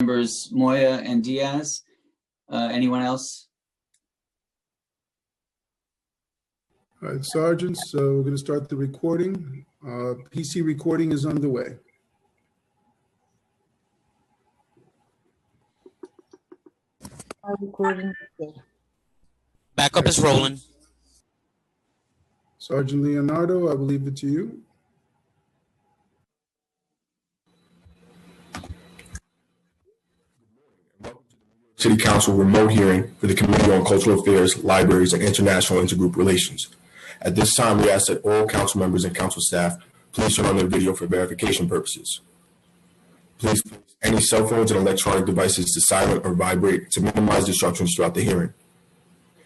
members Moya and Diaz. Anyone else? All right, Sergeant, so we're going to start the recording. PC recording is underway. Backup is rolling. Sergeant Leonardo, I will leave it to you. City Council remote hearing for the Committee on Cultural Affairs, Libraries, and International Intergroup Relations. At this time, we ask that all council members and council staff please turn on their video for verification purposes. Please place any cell phones and electronic devices to silent or vibrate to minimize disruptions throughout the hearing.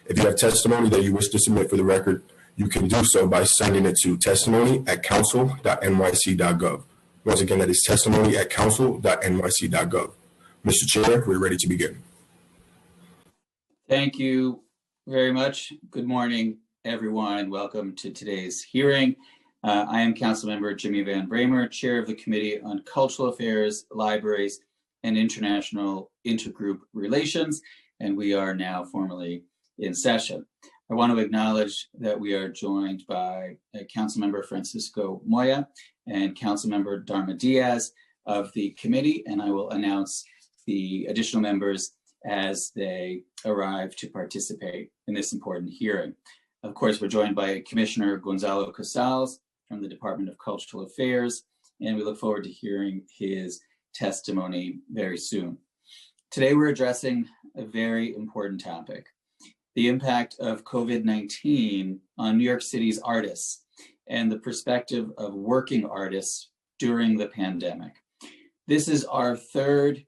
If you have testimony that you wish to submit for the record, you can do so by sending it to testimony@council.nyc.gov. Once again, that is testimony@council.nyc.gov. Mr. Chair, we're ready to begin. Thank you very much. Good morning, everyone, and welcome to today's hearing. I am Councilmember Jimmy Van Bramer, Chair of the Committee on Cultural Affairs, Libraries, and International Intergroup Relations, and we are now formally in session. I want to acknowledge that we are joined by Councilmember Francisco Moya and Councilmember Darma Diaz of the committee, and I will announce the additional members as they arrive to participate in this important hearing. Of course, we're joined by Commissioner Gonzalo Casals from the Department of Cultural Affairs, and we look forward to hearing his testimony very soon. Today, we're addressing a very important topic: the impact of COVID-19 on New York City's artists and the perspective of working artists during the pandemic. This is our third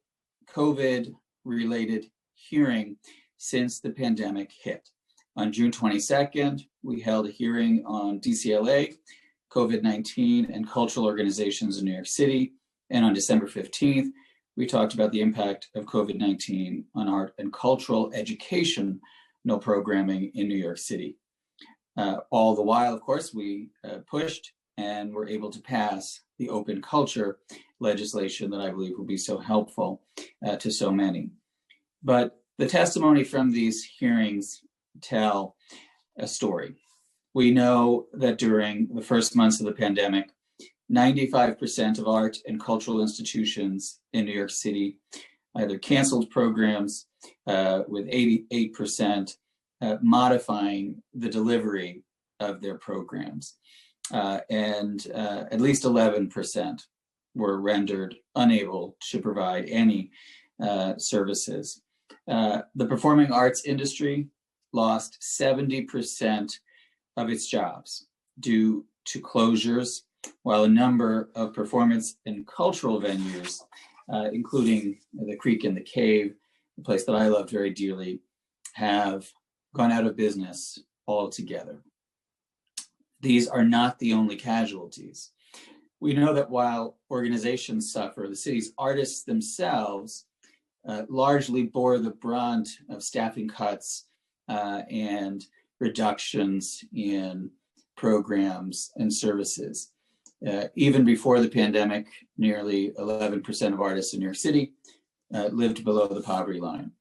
COVID-related hearing since the pandemic hit. On June 22nd, we held a hearing on DCLA, COVID-19, and cultural organizations in New York City. And on December 15th, we talked about the impact of COVID-19 on art and cultural educational programming in New York City. All the while, of course, we pushed and were able to pass the open culture legislation that I believe will be so helpful to so many. But the testimony from these hearings tell a story. We know that during the first months of the pandemic, 95% of art and cultural institutions in New York City either canceled programs, with 88% modifying the delivery of their programs. And at least 11% were rendered unable to provide any services. The performing arts industry lost 70% of its jobs due to closures, while a number of performance and cultural venues, including the Creek and the Cave, a place that I love very dearly, have gone out of business altogether. These are not the only casualties. We know that while organizations suffer, the city's artists themselves largely bore the brunt of staffing cuts and reductions in programs and services. Even before the pandemic, nearly 11% of artists in New York City lived below the poverty line.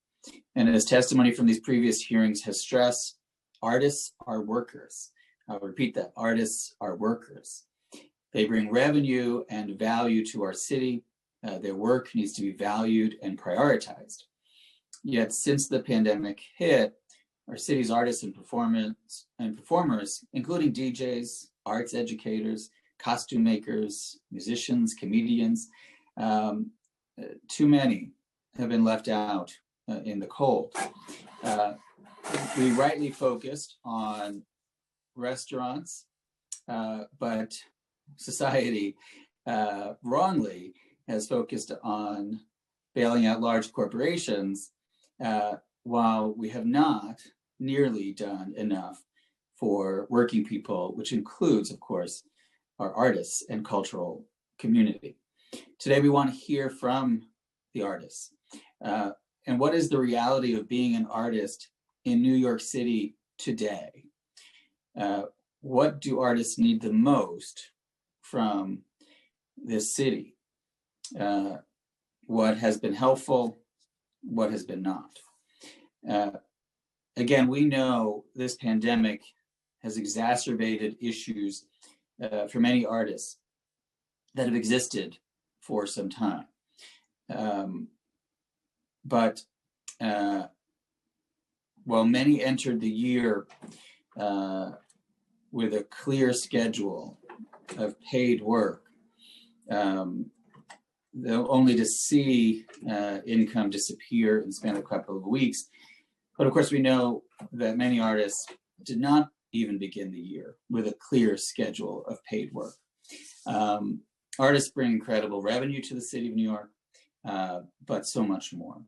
And as testimony from these previous hearings has stressed, artists are workers. I'll repeat that, artists are workers. They bring revenue and value to our city. Their work needs to be valued and prioritized. Yet since the pandemic hit, our city's artists and performers, including DJs, arts educators, costume makers, musicians, comedians, too many have been left out in the cold. We rightly focused on restaurants, but society wrongly has focused on bailing out large corporations, while we have not nearly done enough for working people, which includes, of course, our artists and cultural community. Today, we want to hear from the artists. And what is the reality of being an artist in New York City today? What do artists need the most from this city? what has been helpful, what has been not. Again, we know this pandemic has exacerbated issues for many artists that have existed for some time. But while many entered the year with a clear schedule of paid work, only to see income disappear in the span of a couple of weeks. But of course, we know that many artists did not even begin the year with a clear schedule of paid work. Artists bring incredible revenue to the city of New York, but so much more.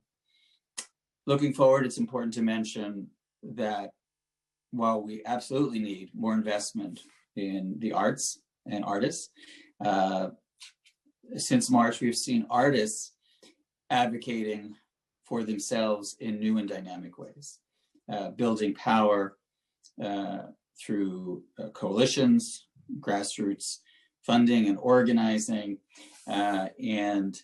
Looking forward, it's important to mention that while we absolutely need more investment in the arts and artists, since March, we've seen artists advocating for themselves in new and dynamic ways, building power through coalitions, grassroots funding and organizing, and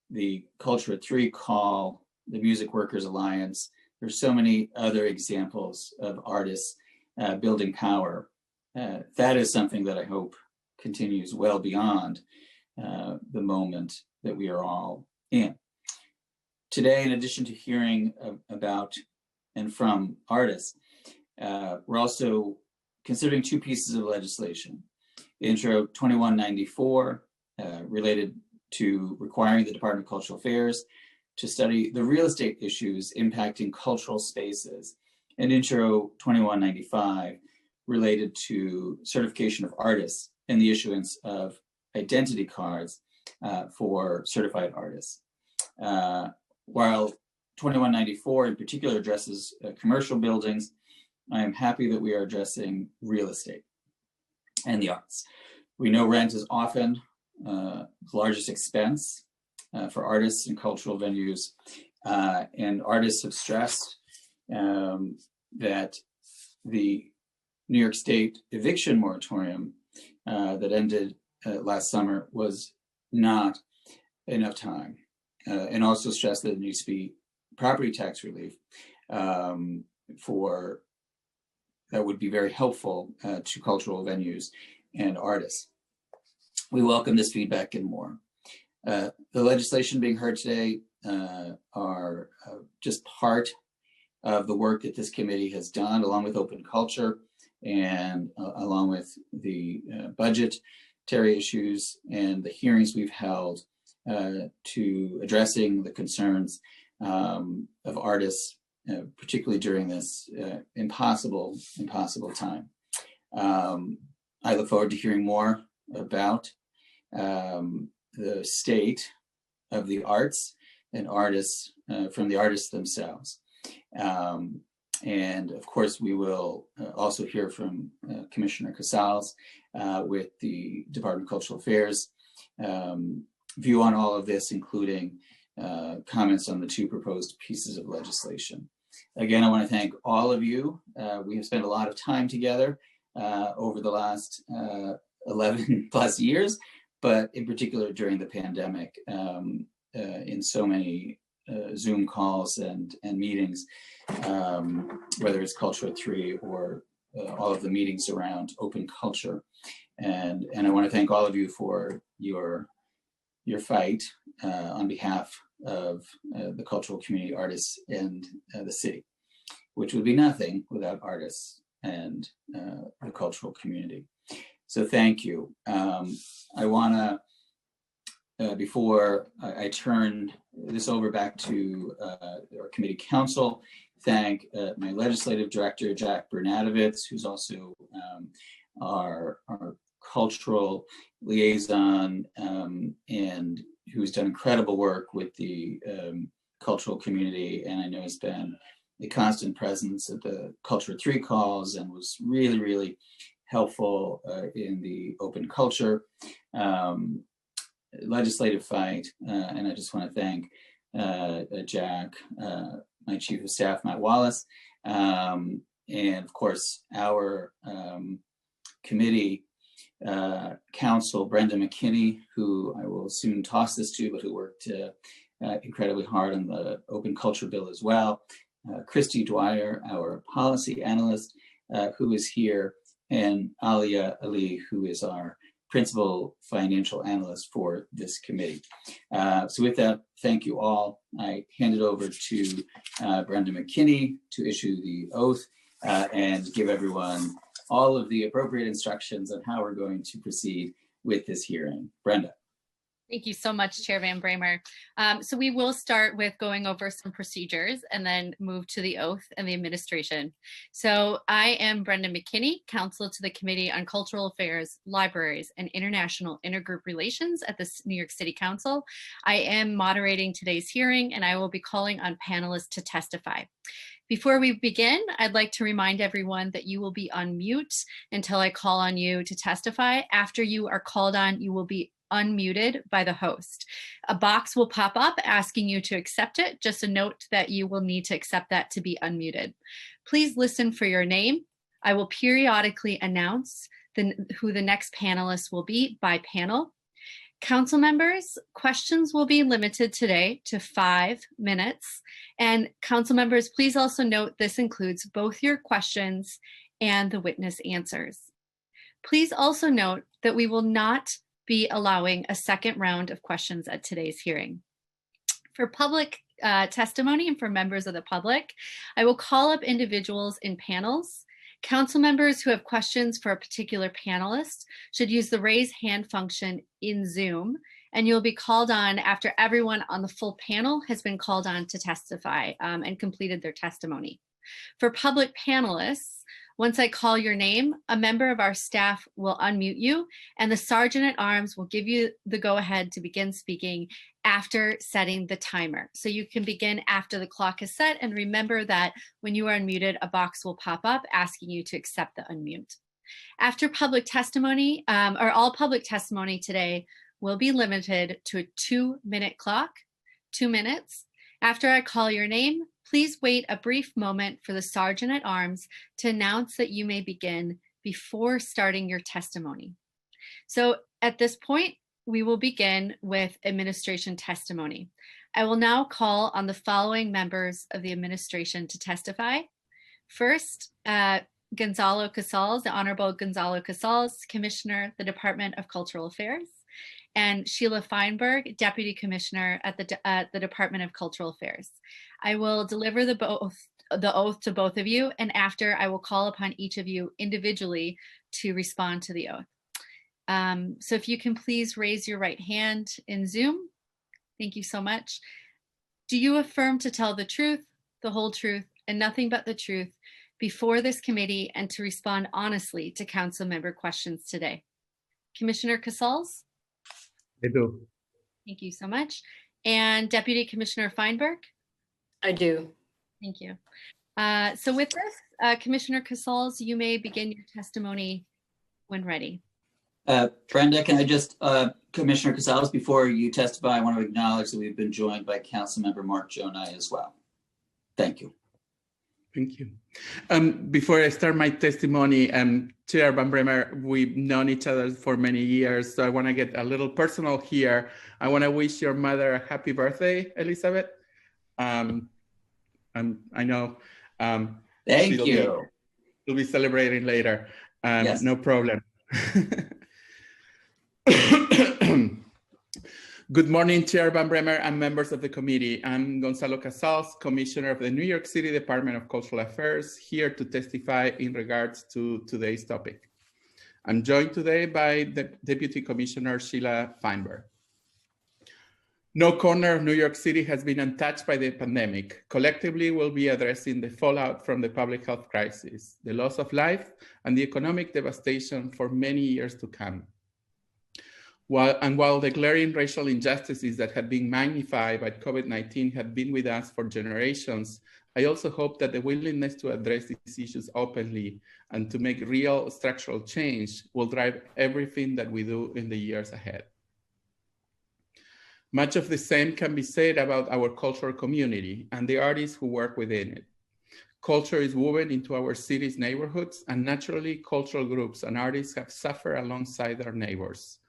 the Culture at 3 call, the Music Workers Alliance. There's so many other examples of artists building power. That is something that I hope continues well beyond the moment that we are all in. Today, in addition to hearing about and from artists, we're also considering two pieces of legislation. Intro 2194, related to requiring the Department of Cultural Affairs to study the real estate issues impacting cultural spaces, and Intro 2195, related to certification of artists and the issuance of identity cards for certified artists. While 2194 in particular addresses commercial buildings, I am happy that we are addressing real estate and the arts. We know rent is often the largest expense for artists and cultural venues, and artists have stressed that the New York State eviction moratorium that ended last summer was not enough time, and also stressed that there needs to be property tax relief for that would be very helpful to cultural venues and artists. We welcome this feedback and more. The legislation being heard today are just part of the work that this committee has done, along with open culture and along with the budgetary issues and the hearings we've held to addressing the concerns of artists, particularly during this impossible time. I look forward to hearing more about the state of the arts and artists from the artists themselves. And of course, we will also hear from Commissioner Casals with the Department of Cultural Affairs view on all of this, including comments on the two proposed pieces of legislation. Again, I want to thank all of you. We have spent a lot of time together over the last 11 plus years, but in particular during the pandemic, in so many Zoom calls and meetings, whether it's Culture at 3 or all of the meetings around open culture. And I want to thank all of you for your fight on behalf of the cultural community, artists, and the city, which would be nothing without artists and the cultural community. So thank you. I want to, before I turn this over back to our committee council, thank my legislative director, Jack Bernadovitz, who's also our cultural liaison and who's done incredible work with the cultural community, and I know has been a constant presence at the Culture at 3 calls and was really, really helpful in the open culture legislative fight. And I just want to thank Jack, my chief of staff, Matt Wallace, and of course our committee counsel, Brenda McKinney, who I will soon toss this to, but who worked incredibly hard on the open culture bill as well. Christy Dwyer, our policy analyst, who is here, and Alia Ali, who is our principal financial analyst for this committee. So with that, thank you all. I hand it over to Brenda McKinney to issue the oath and give everyone all of the appropriate instructions on how we're going to proceed with this hearing. Brenda. Thank you so much, Chair Van Bramer. So we will start with going over some procedures and then move to the oath and the administration. So I am Brenda McKinney, counsel to the Committee on Cultural Affairs, Libraries, and International Intergroup Relations at the New York City Council. I am moderating today's hearing, and I will be calling on panelists to testify. Before we begin, I'd like to remind everyone that you will be on mute until I call on you to testify. After you are called on, you will be unmuted by the host. A box will pop up asking you to accept it. Just a note that you will need to accept that to be unmuted. Please listen for your name. I will periodically announce who the next panelist will be by panel. Council members, questions will be limited today to 5 minutes. And council members, please also note this includes both your questions and the witness answers. Please also note that we will not be allowing a second round of questions at today's hearing. For public testimony and for members of the public, I will call up individuals in panels. Council members who have questions for a particular panelist should use the raise hand function in Zoom, and you'll be called on after everyone on the full panel has been called on to testify and completed their testimony. For public panelists, once I call your name, a member of our staff will unmute you, and the Sergeant at Arms will give you the go-ahead to begin speaking after setting the timer. So you can begin after the clock is set, and remember that when you are unmuted, a box will pop up asking you to accept the unmute. After public testimony, or all public testimony today will be limited to a 2-minute clock, 2 minutes. After I call your name, please wait a brief moment for the Sergeant at Arms to announce that you may begin before starting your testimony. So at this point, we will begin with administration testimony. I will now call on the following members of the administration to testify. First, Gonzalo Casals, the Honorable Gonzalo Casals, Commissioner, the Department of Cultural Affairs, and Sheila Feinberg, Deputy Commissioner at the Department of Cultural Affairs. I will deliver the oath to both of you, and after I will call upon each of you individually to respond to the oath. So if you can please raise your right hand in Zoom. Thank you so much. Do you affirm to tell the truth, the whole truth, and nothing but the truth before this committee and to respond honestly to council member questions today? Commissioner Casals? I do. Thank you so much. And Deputy Commissioner Feinberg? I do. Thank you. So with this, Commissioner Casals, you may begin your testimony when ready. Brenda, can I just, Commissioner Casals, before you testify, I want to acknowledge that we've been joined by Councilmember Mark Jonai as well. Thank you. Thank you. Before I start my testimony, Chair Van Bramer, we've known each other for many years, so I want to get a little personal here. I want to wish your mother a happy birthday, Elizabeth. I know. Thank you. We'll be celebrating later. Yes. No problem. Good morning, Chair Van Bramer and members of the committee. I'm Gonzalo Casals, Commissioner of the New York City Department of Cultural Affairs, here to testify in regards to today's topic. I'm joined today by the Deputy Commissioner Sheila Feinberg. No corner of New York City has been untouched by the pandemic. Collectively, we'll be addressing the fallout from the public health crisis, the loss of life, and the economic devastation for many years to come. While the glaring racial injustices that have been magnified by COVID-19 have been with us for generations, I also hope that the willingness to address these issues openly and to make real structural change will drive everything that we do in the years ahead. Much of the same can be said about our cultural community and the artists who work within it. Culture is woven into our city's neighborhoods, and naturally, cultural groups and artists have suffered alongside their neighbors.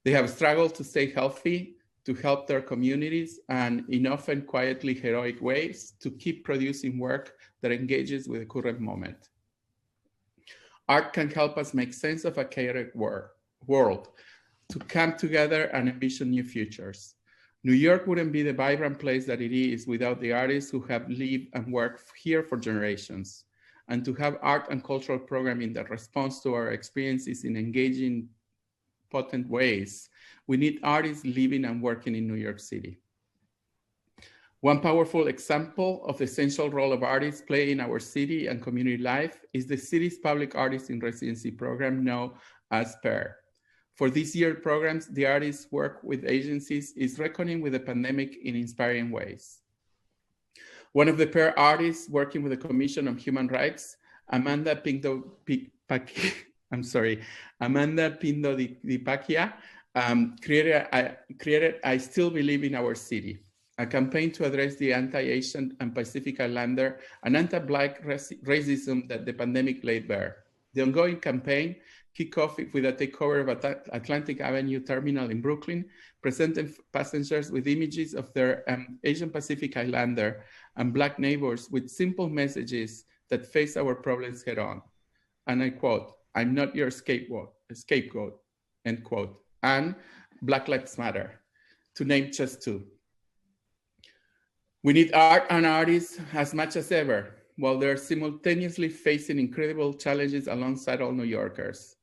They have struggled to stay healthy, to help their communities and in often quietly heroic ways to keep producing work that engages with the current moment. Art can help us make sense of a chaotic world, to come together and envision new futures. New York wouldn't be the vibrant place that it is without the artists who have lived and worked here for generations. And to have art and cultural programming that responds to our experiences in engaging, potent ways, we need artists living and working in New York City. One powerful example of the essential role of artists play in our city and community life is the city's public artists in residency program known as PAIR. For this year's programs, the artists work with agencies is reckoning with the pandemic in inspiring ways. One of the PAIR artists working with the Commission on Human Rights, Amanda Pindo Di Pacchia, created I Still Believe in Our City, a campaign to address the anti-Asian and Pacific Islander and anti-Black racism that the pandemic laid bare. The ongoing campaign kicked off with a takeover of Atlantic Avenue Terminal in Brooklyn, presenting passengers with images of their Asian Pacific Islander and Black neighbors with simple messages that face our problems head on. And I quote, "I'm not your scapegoat," end quote, and Black Lives Matter, to name just two. We need art and artists as much as ever, while they're simultaneously facing incredible challenges alongside all New Yorkers.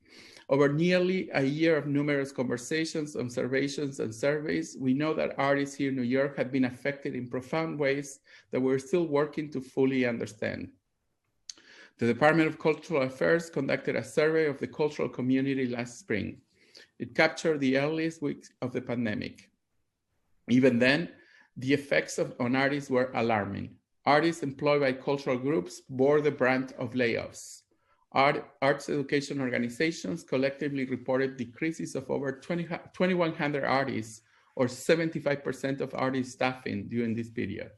Over nearly a year of numerous conversations, observations, and surveys, we know that artists here in New York have been affected in profound ways that we're still working to fully understand. The Department of Cultural Affairs conducted a survey of the cultural community last spring. It captured the earliest weeks of the pandemic. Even then, the effects on artists were alarming. Artists employed by cultural groups bore the brunt of layoffs. Arts education organizations collectively reported decreases of over 2,100 artists, or 75% of artist staffing during this period.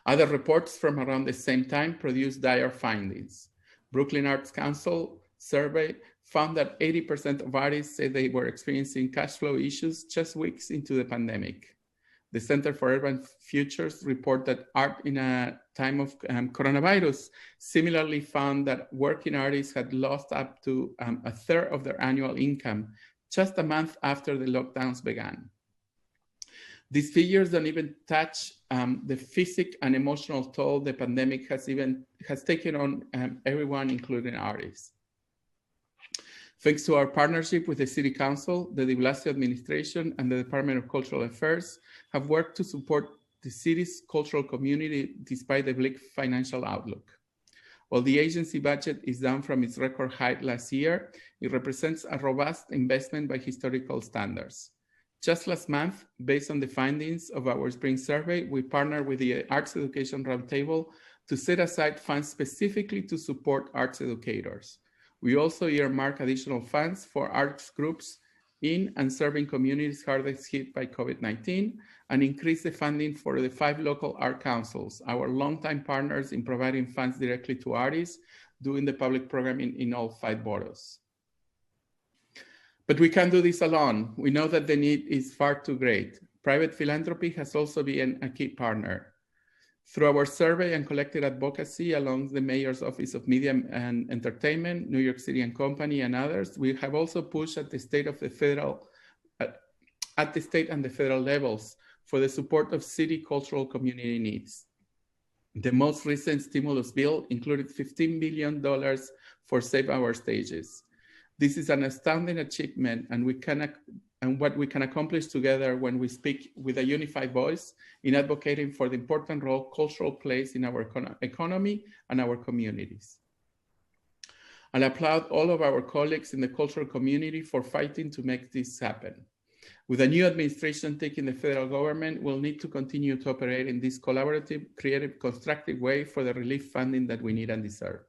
Other reports from around the same time produced dire findings. Brooklyn Arts Council survey found that 80% of artists said they were experiencing cash flow issues just weeks into the pandemic. The Center for Urban Futures report that art in a time of coronavirus similarly found that working artists had lost up to a third of their annual income just a month after the lockdowns began. These figures don't even touch the physical and emotional toll the pandemic has taken on everyone, including artists. Thanks to our partnership with the City Council, the de Blasio administration, and the Department of Cultural Affairs have worked to support the city's cultural community despite the bleak financial outlook. While the agency budget is down from its record height last year, it represents a robust investment by historical standards. Just last month, based on the findings of our spring survey, we partnered with the Arts Education Roundtable to set aside funds specifically to support arts educators. We also earmark additional funds for arts groups in and serving communities hardest hit by COVID-19 and increase the funding for the 5 local art councils, our longtime partners in providing funds directly to artists, doing the public programming in all 5 boroughs. But we can't do this alone. We know that the need is far too great. Private philanthropy has also been a key partner. Through our survey and collected advocacy along the Mayor's Office of Media and Entertainment, New York City and Company, and others, we have also pushed at the state and the federal levels for the support of city cultural community needs. The most recent stimulus bill included $15 billion for Save Our Stages. This is an astounding achievement, and what we can accomplish together when we speak with a unified voice in advocating for the important role cultural plays in our economy and our communities. I applaud all of our colleagues in the cultural community for fighting to make this happen. With a new administration taking the federal government, we'll need to continue to operate in this collaborative, creative, constructive way for the relief funding that we need and deserve.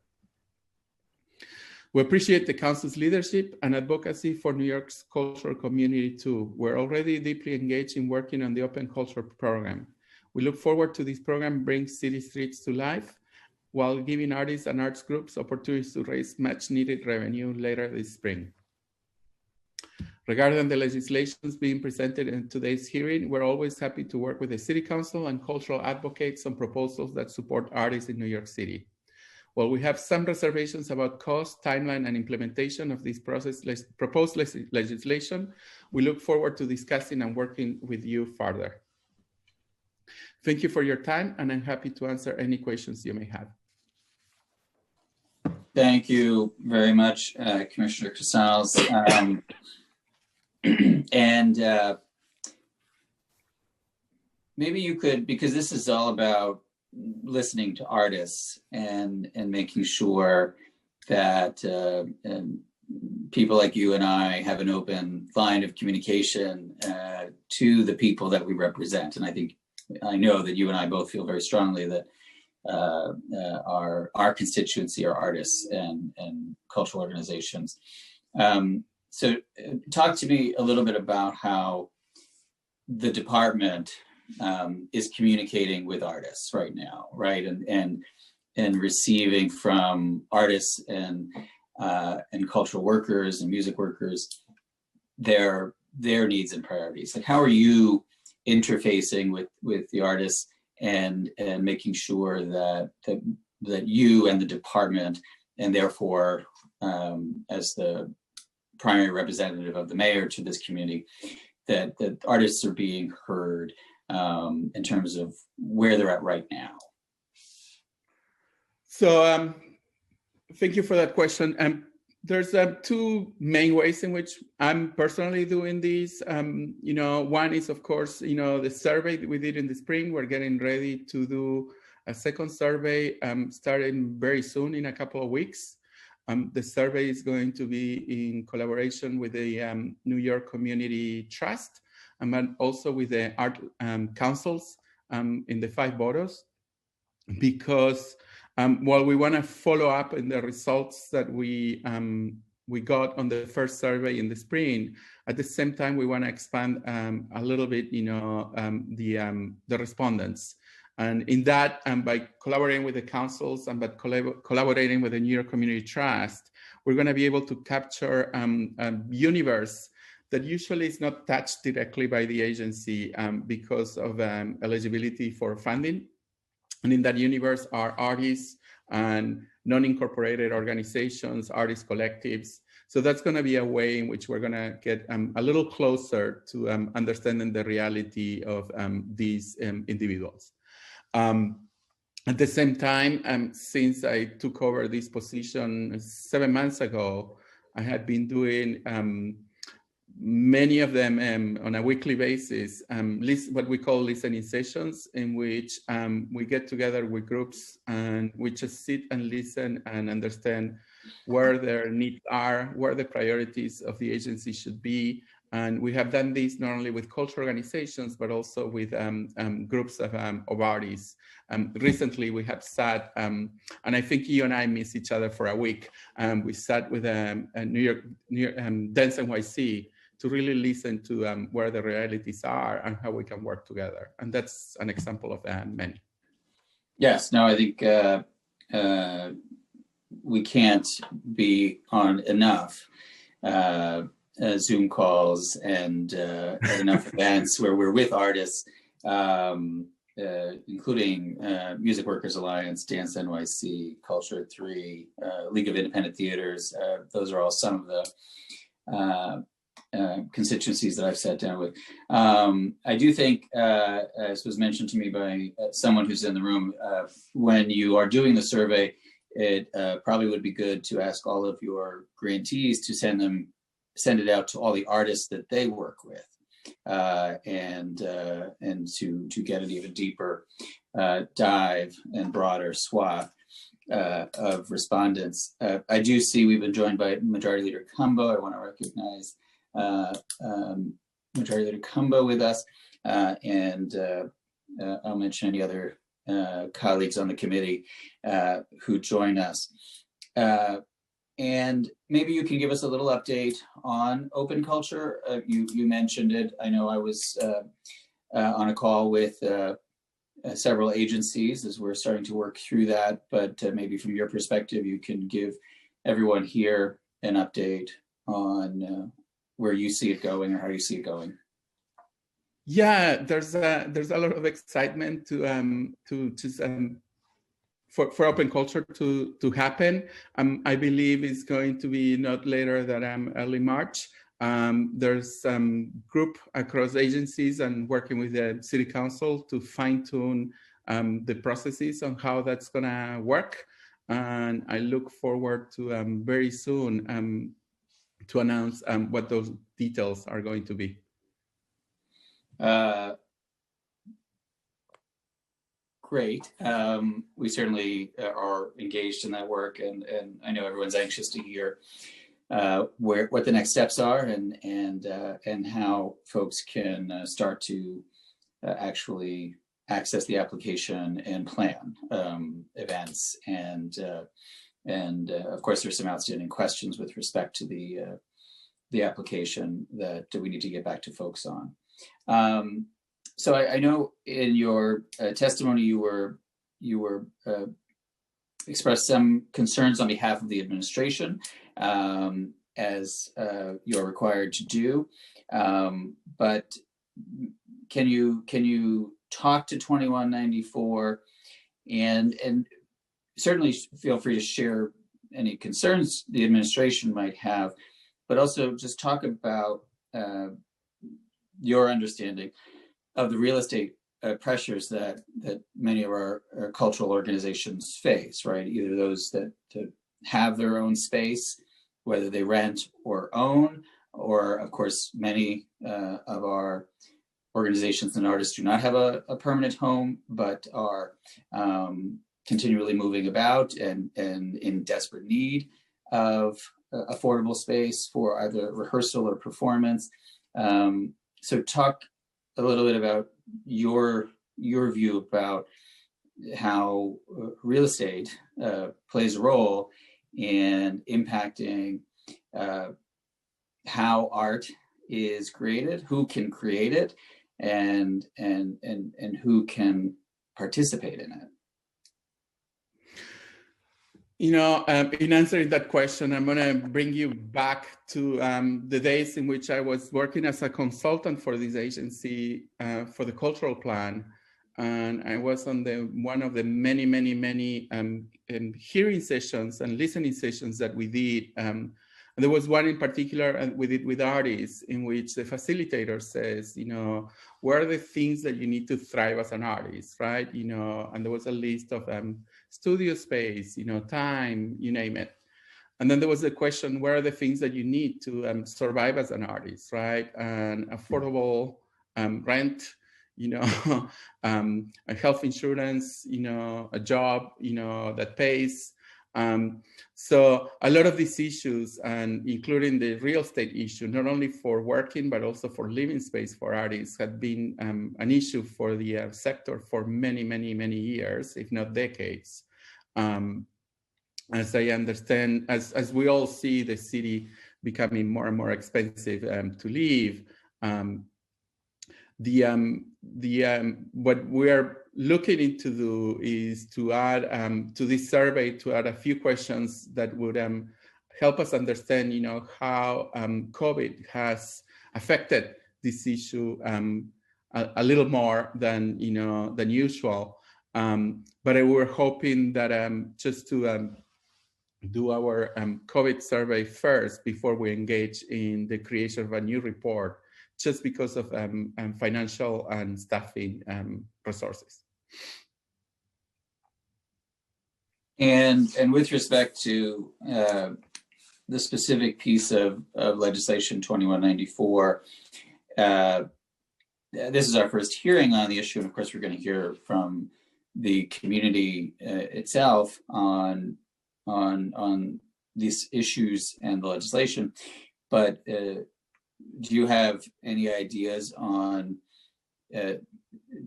We appreciate the Council's leadership and advocacy for New York's cultural community too. We're already deeply engaged in working on the Open Culture program. We look forward to this program bringing city streets to life while giving artists and arts groups opportunities to raise much needed revenue later this spring. Regarding the legislations being presented in today's hearing, we're always happy to work with the City Council and cultural advocates on proposals that support artists in New York City. While we have some reservations about cost, timeline, and implementation of this proposed legislation, we look forward to discussing and working with you further. Thank you for your time, and I'm happy to answer any questions you may have. Thank you very much, Commissioner Casals. And maybe you could, because this is all about listening to artists and making sure that people like you and I have an open line of communication to the people that we represent. And I know that you and I both feel very strongly that our constituency are artists and cultural organizations. So talk to me a little bit about how the department is communicating with artists right now, right? And receiving from artists and cultural workers and music workers their needs and priorities. Like, how are you interfacing with the artists and making sure that you and the department, and therefore as the primary representative of the mayor to this community, that artists are being heard in terms of where they're at right now? So thank you for that question. There's two main ways in which I'm personally doing this. One is, of course, the survey that we did in the spring. We're getting ready to do a second survey starting very soon, in a couple of weeks. The survey is going to be in collaboration with the New York Community Trust, and also with the art councils in the 5 boroughs, because while we want to follow up in the results that we got on the first survey in the spring, at the same time we want to expand a little bit, the respondents. And in that, by collaborating with the councils and by collaborating with the New York Community Trust, we're going to be able to capture a universe that usually is not touched directly by the agency because of eligibility for funding. And in that universe are artists and non-incorporated organizations, artist collectives. So that's going to be a way in which we're going to get a little closer to understanding the reality of these individuals. At the same time, since I took over this position 7 months ago, I had been doing many of them on a weekly basis, what we call listening sessions, in which we get together with groups and we just sit and listen and understand where their needs are, where the priorities of the agency should be. And we have done this not only with cultural organizations, but also with groups of artists. Recently, we have sat, and I think you and I miss each other for a week. We sat with New York Dance NYC to really listen to where the realities are and how we can work together. And that's an example of many. Yes, no, I think we can't be on enough Zoom calls and enough events where we're with artists, including Music Workers Alliance, Dance NYC, Culture 3, League of Independent Theaters. Those are all some of the constituencies that I've sat down with. I do think, as was mentioned to me by someone who's in the room, when you are doing the survey, it probably would be good to ask all of your grantees to send it out to all the artists that they work with, and to get an even deeper dive and broader swath of respondents. I do see we've been joined by Majority Leader Cumbo. I want to recognize Majority Leader Cumbo with us, and I'll mention any other colleagues on the committee who join us. And maybe you can give us a little update on open culture. You mentioned it. I know I was on a call with several agencies as we're starting to work through that, but maybe from your perspective, you can give everyone here an update on where you see it going or how you see it going? Yeah, there's a lot of excitement for open culture to happen. I believe it's going to be not later than early March. There's some group across agencies and working with the city council to fine tune the processes on how that's gonna work. And I look forward to very soon to announce what those details are going to be. Great. We certainly are engaged in that work, and I know everyone's anxious to hear what the next steps are and how folks can start to actually access the application and plan events. And of course, there's some outstanding questions with respect to the application that we need to get back to folks on. So I know in your testimony you were expressed some concerns on behalf of the administration, as you're required to do. But can you talk to 2194 and certainly feel free to share any concerns the administration might have, but also just talk about your understanding of the real estate pressures that many of our cultural organizations face, right? Either those that have their own space, whether they rent or own, or of course, many of our organizations and artists do not have a permanent home, but are continually moving about and in desperate need of affordable space for either rehearsal or performance. So talk a little bit about your view about how real estate plays a role in impacting how art is created, who can create it, and who can participate in it. You know, in answering that question, I'm going to bring you back to the days in which I was working as a consultant for this agency for the cultural plan. And I was on one of the many hearing sessions and listening sessions that we did. And there was one in particular we did with artists in which the facilitator says, you know, what are the things that you need to thrive as an artist, right? You know, and there was a list of studio space, you know, time, you name it. And then there was the question, what are the things that you need to survive as an artist, right? And affordable rent, you know, a health insurance, you know, a job, you know, that pays. So a lot of these issues, and including the real estate issue, not only for working, but also for living space for artists, had been an issue for the sector for many years, if not decades. As I understand, as we all see the city becoming more and more expensive to live, what we are looking into do is to add to this survey, to add a few questions that would help us understand, you know, how COVID has affected this issue a little more than, you know, than usual. But we're hoping that just to do our COVID survey first before we engage in the creation of a new report, just because of financial and staffing resources. And with respect to the specific piece of legislation 2194, this is our first hearing on the issue, and of course we're going to hear from the community itself on these issues and the legislation. But do you have any ideas on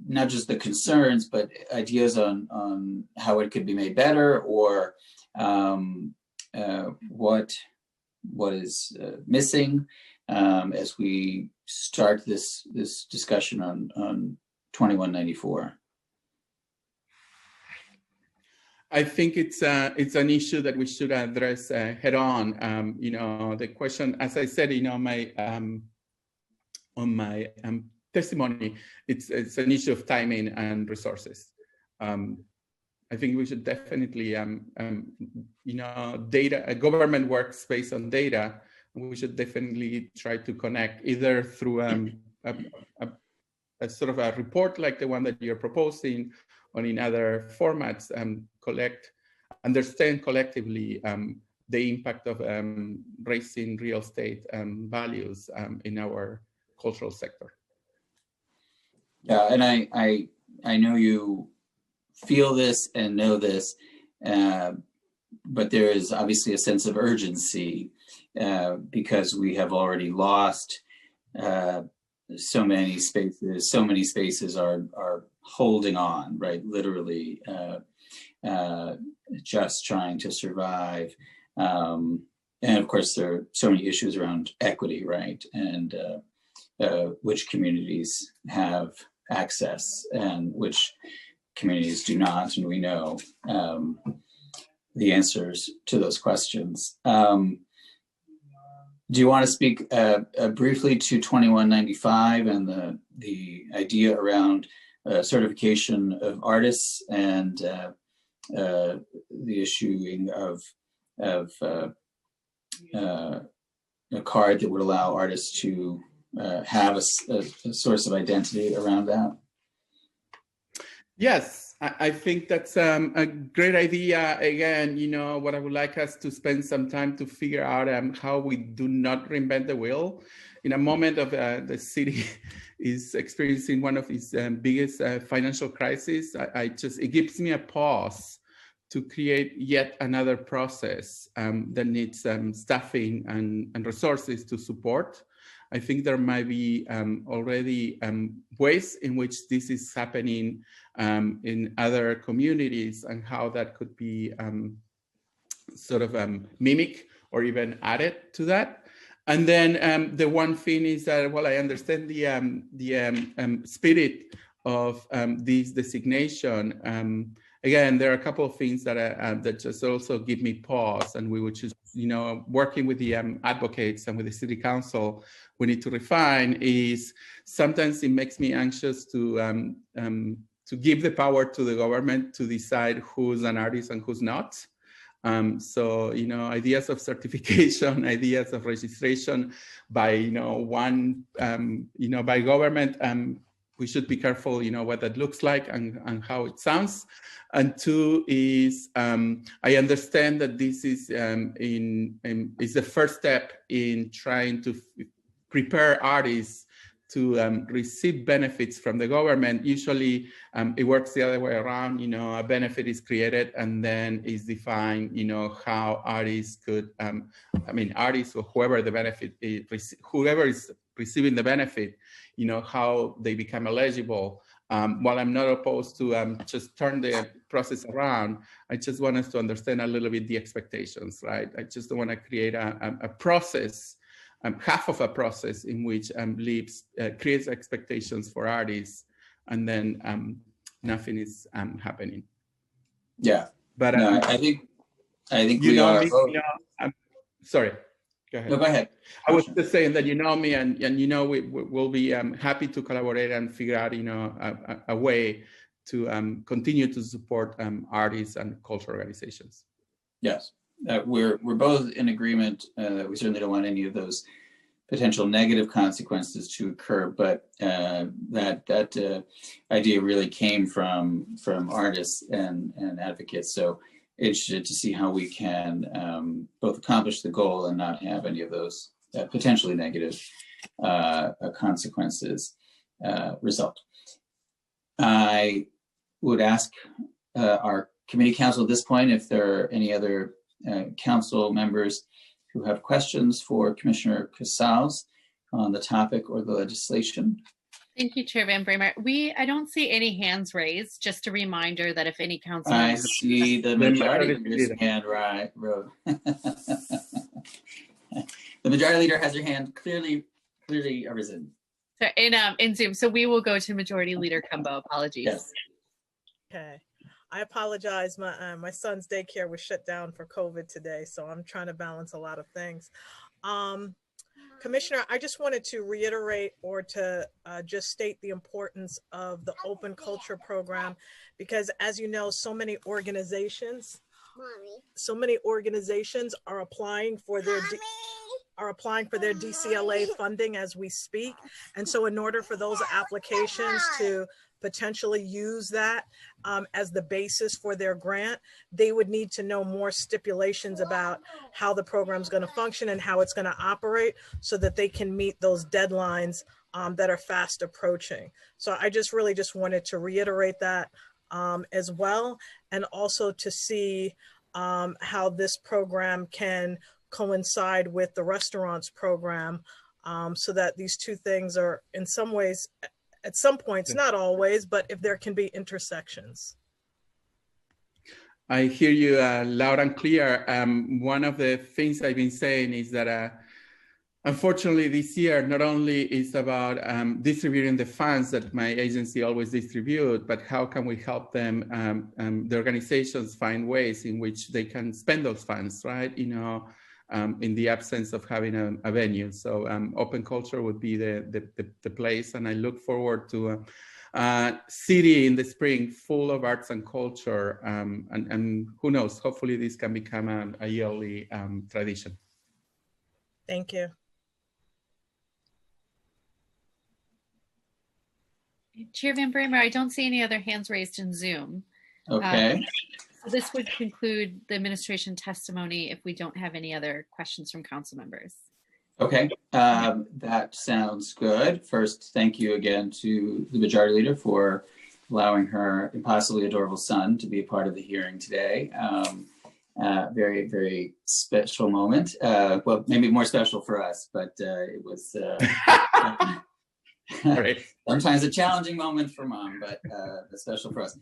not just the concerns, but ideas on how it could be made better, or what is missing as we start this discussion on 2194? I think it's an issue that we should address head on. You know, the question, as I said, you know, on my testimony, it's an issue of timing and resources. I think we should definitely, you know, government works based on data. We should definitely try to connect either through a sort of a report like the one that you're proposing, or in other formats, understand collectively the impact of raising real estate values in our cultural sector. Yeah, and I know you feel this and know this, but there is obviously a sense of urgency because we have already lost so many spaces. So many spaces are holding on, right? Literally, just trying to survive. And of course, there are so many issues around equity, right? And which communities have access and which communities do not, and we know the answers to those questions. Do you want to speak briefly to 2195 and the idea around certification of artists and the issuing of a card that would allow artists to have a source of identity around that? Yes, I think that's a great idea. Again, you know, what I would like us to spend some time to figure out how we do not reinvent the wheel. In a moment of the city is experiencing one of its biggest financial crises, it gives me a pause to create yet another process that needs staffing and resources to support. I think there might be already ways in which this is happening in other communities, and how that could be sort of mimic or even added to that. And then the one thing is that, well, I understand the spirit of this designation. Again, there are a couple of things that just also give me pause, and we would just, you know, working with the advocates and with the city council, we need to refine is sometimes it makes me anxious to give the power to the government to decide who's an artist and who's not. So, you know, ideas of certification, ideas of registration by, you know, by government, we should be careful, you know, what that looks like and how it sounds. And two is, I understand that this is is the first step in trying to prepare artists to receive benefits from the government. Usually it works the other way around, you know, a benefit is created and then is defined, you know, how artists could, artists or whoever the benefit is, whoever is receiving the benefit, you know, how they become eligible. While I'm not opposed to just turn the process around, I just want us to understand a little bit the expectations, right? I just don't want to create a process, half of a process in which creates expectations for artists, and then nothing is happening. Yeah, but no, I think we are. Sorry. Go ahead. No, go ahead. I was just saying that you know me, and you know we'll be happy to collaborate and figure out, you know, a way to continue to support artists and cultural organizations. Yes, we're both in agreement that we certainly don't want any of those potential negative consequences to occur, but that idea really came from artists and advocates. So interested to see how we can both accomplish the goal and not have any of those potentially negative consequences result. I would ask our committee council at this point if there are any other council members who have questions for Commissioner Casals on the topic or the legislation. Thank you, Chair Van Bramer. I don't see any hands raised. Just a reminder that if any council I members see the majority leader's hand right. The majority leader has her hand clearly arisen. in Zoom. So we will go to Majority Leader Cumbo. Apologies. Yes. Okay. I apologize. My son's daycare was shut down for COVID today, so I'm trying to balance a lot of things. Commissioner, I just wanted to reiterate or to just state the importance of the Open Culture Program, because as you know, so many organizations are applying for their DCLA funding as we speak. And so in order for those applications to potentially use that as the basis for their grant, they would need to know more stipulations about how the program is going to function and how it's going to operate so that they can meet those deadlines that are fast approaching. So I really just wanted to reiterate that as well, and also to see how this program can coincide with the restaurants program, so that these two things are in some ways, at some points, not always, but if there can be intersections. I hear you loud and clear. One of the things I've been saying is that unfortunately this year not only is about distributing the funds that my agency always distribute, but how can we help them, the organizations, find ways in which they can spend those funds, right? You know, in the absence of having a venue. So Open Culture would be the place, and I look forward to a city in the spring full of arts and culture, and who knows, hopefully this can become a yearly tradition. Thank you. Chair Van Bramer, I don't see any other hands raised in Zoom. Okay. So this would conclude the administration testimony if we don't have any other questions from council members. Okay, that sounds good. First, thank you again to the Majority Leader for allowing her impossibly adorable son to be a part of the hearing today. Very, very special moment. Well, maybe more special for us, but it was Right. Sometimes a challenging moment for Mom, but special for us.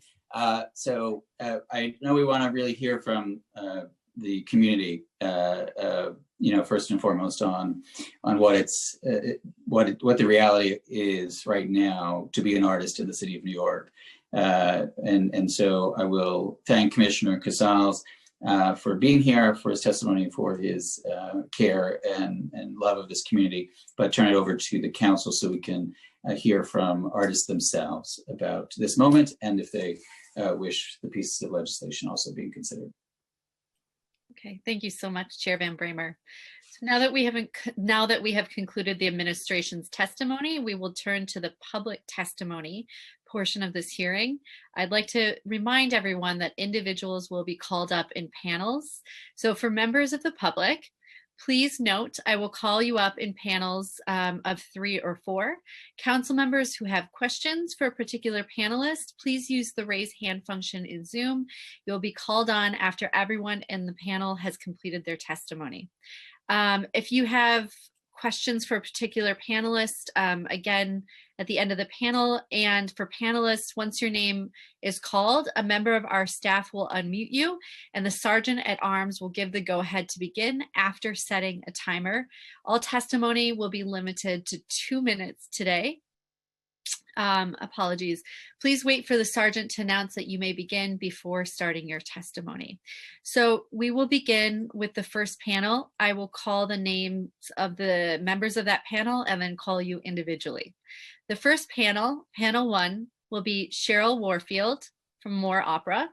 So I know we want to really hear from the community, you know, first and foremost on what it's what the reality is right now to be an artist in the city of New York. And so I will thank Commissioner Casals for being here, for his testimony, for his care and love of this community, but turn it over to the council so we can hear from artists themselves about this moment, and if they wish the pieces of legislation also being considered. Okay, thank you so much, Chair Van Bramer. So now that we have concluded the administration's testimony, we will turn to the public testimony portion of this hearing. I'd like to remind everyone that individuals will be called up in panels. So for members of the public, please note, I will call you up in panels of 3 or 4. Council members who have questions for a particular panelist, please use the raise hand function in Zoom. You'll be called on after everyone in the panel has completed their testimony. If you have questions for a particular panelist, again, at the end of the panel, and for panelists, once your name is called, a member of our staff will unmute you, and the Sergeant at Arms will give the go-ahead to begin after setting a timer. All testimony will be limited to 2 minutes today. Apologies. Please wait for the sergeant to announce that you may begin before starting your testimony. So we will begin with the first panel. I will call the names of the members of that panel and then call you individually. The first panel, panel 1, will be Cheryl Warfield from Moore Opera,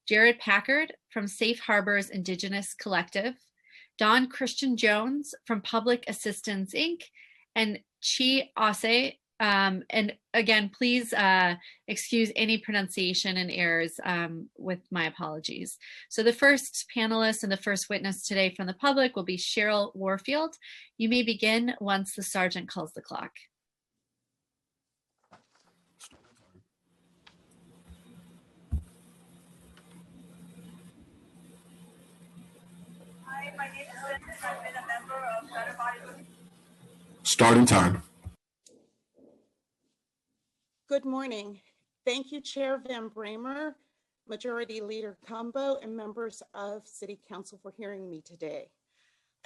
Jared Packard from Safe Harbors Indigenous Collective, Don Christian Jones from Public Assistance Inc., and Chi Ase. And again, please excuse any pronunciation and errors with my apologies. So the first panelist and the first witness today from the public will be Cheryl Warfield. You may begin once the sergeant calls the clock. Hi, my name is Linda. I've been a member of Better Body. Starting time. Good morning. Thank you, Chair Van Bramer, Majority Leader Combo, and members of City Council for hearing me today.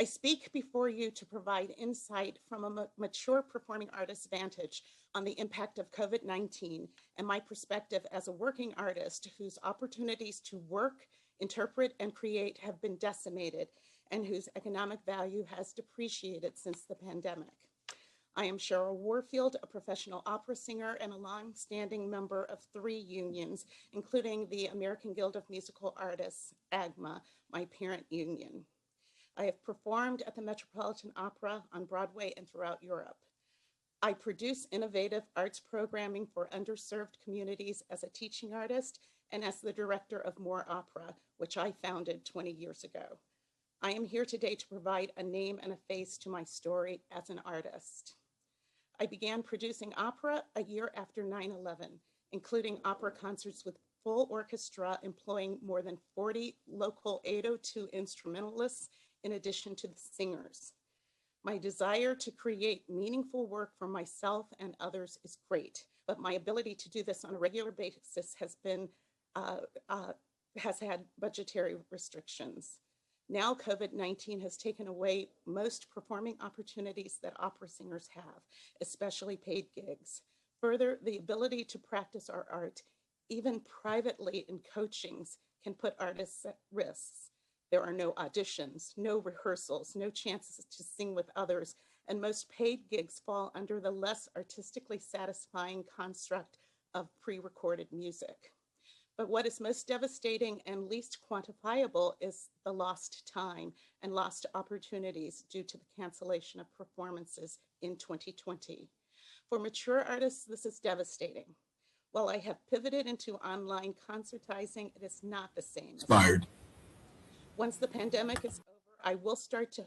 I speak before you to provide insight from a mature performing artist's vantage on the impact of COVID-19 and my perspective as a working artist whose opportunities to work, interpret, and create have been decimated and whose economic value has depreciated since the pandemic. I am Cheryl Warfield, a professional opera singer and a longstanding member of 3 unions, including the American Guild of Musical Artists, AGMA, my parent union. I have performed at the Metropolitan Opera, on Broadway, and throughout Europe. I produce innovative arts programming for underserved communities as a teaching artist and as the director of More Opera, which I founded 20 years ago. I am here today to provide a name and a face to my story as an artist. I began producing opera a year after 9/11, including opera concerts with full orchestra employing more than 40 local 802 instrumentalists in addition to the singers. My desire to create meaningful work for myself and others is great, but my ability to do this on a regular basis has had budgetary restrictions. Now COVID-19 has taken away most performing opportunities that opera singers have, especially paid gigs. Further, the ability to practice our art, even privately in coachings, can put artists at risks. There are no auditions, no rehearsals, no chances to sing with others, and most paid gigs fall under the less artistically satisfying construct of pre-recorded music. But what is most devastating and least quantifiable is the lost time and lost opportunities due to the cancellation of performances in 2020. For mature artists, this is devastating. While I have pivoted into online concertizing, it is not the same. Expired. Once the pandemic is over, I will start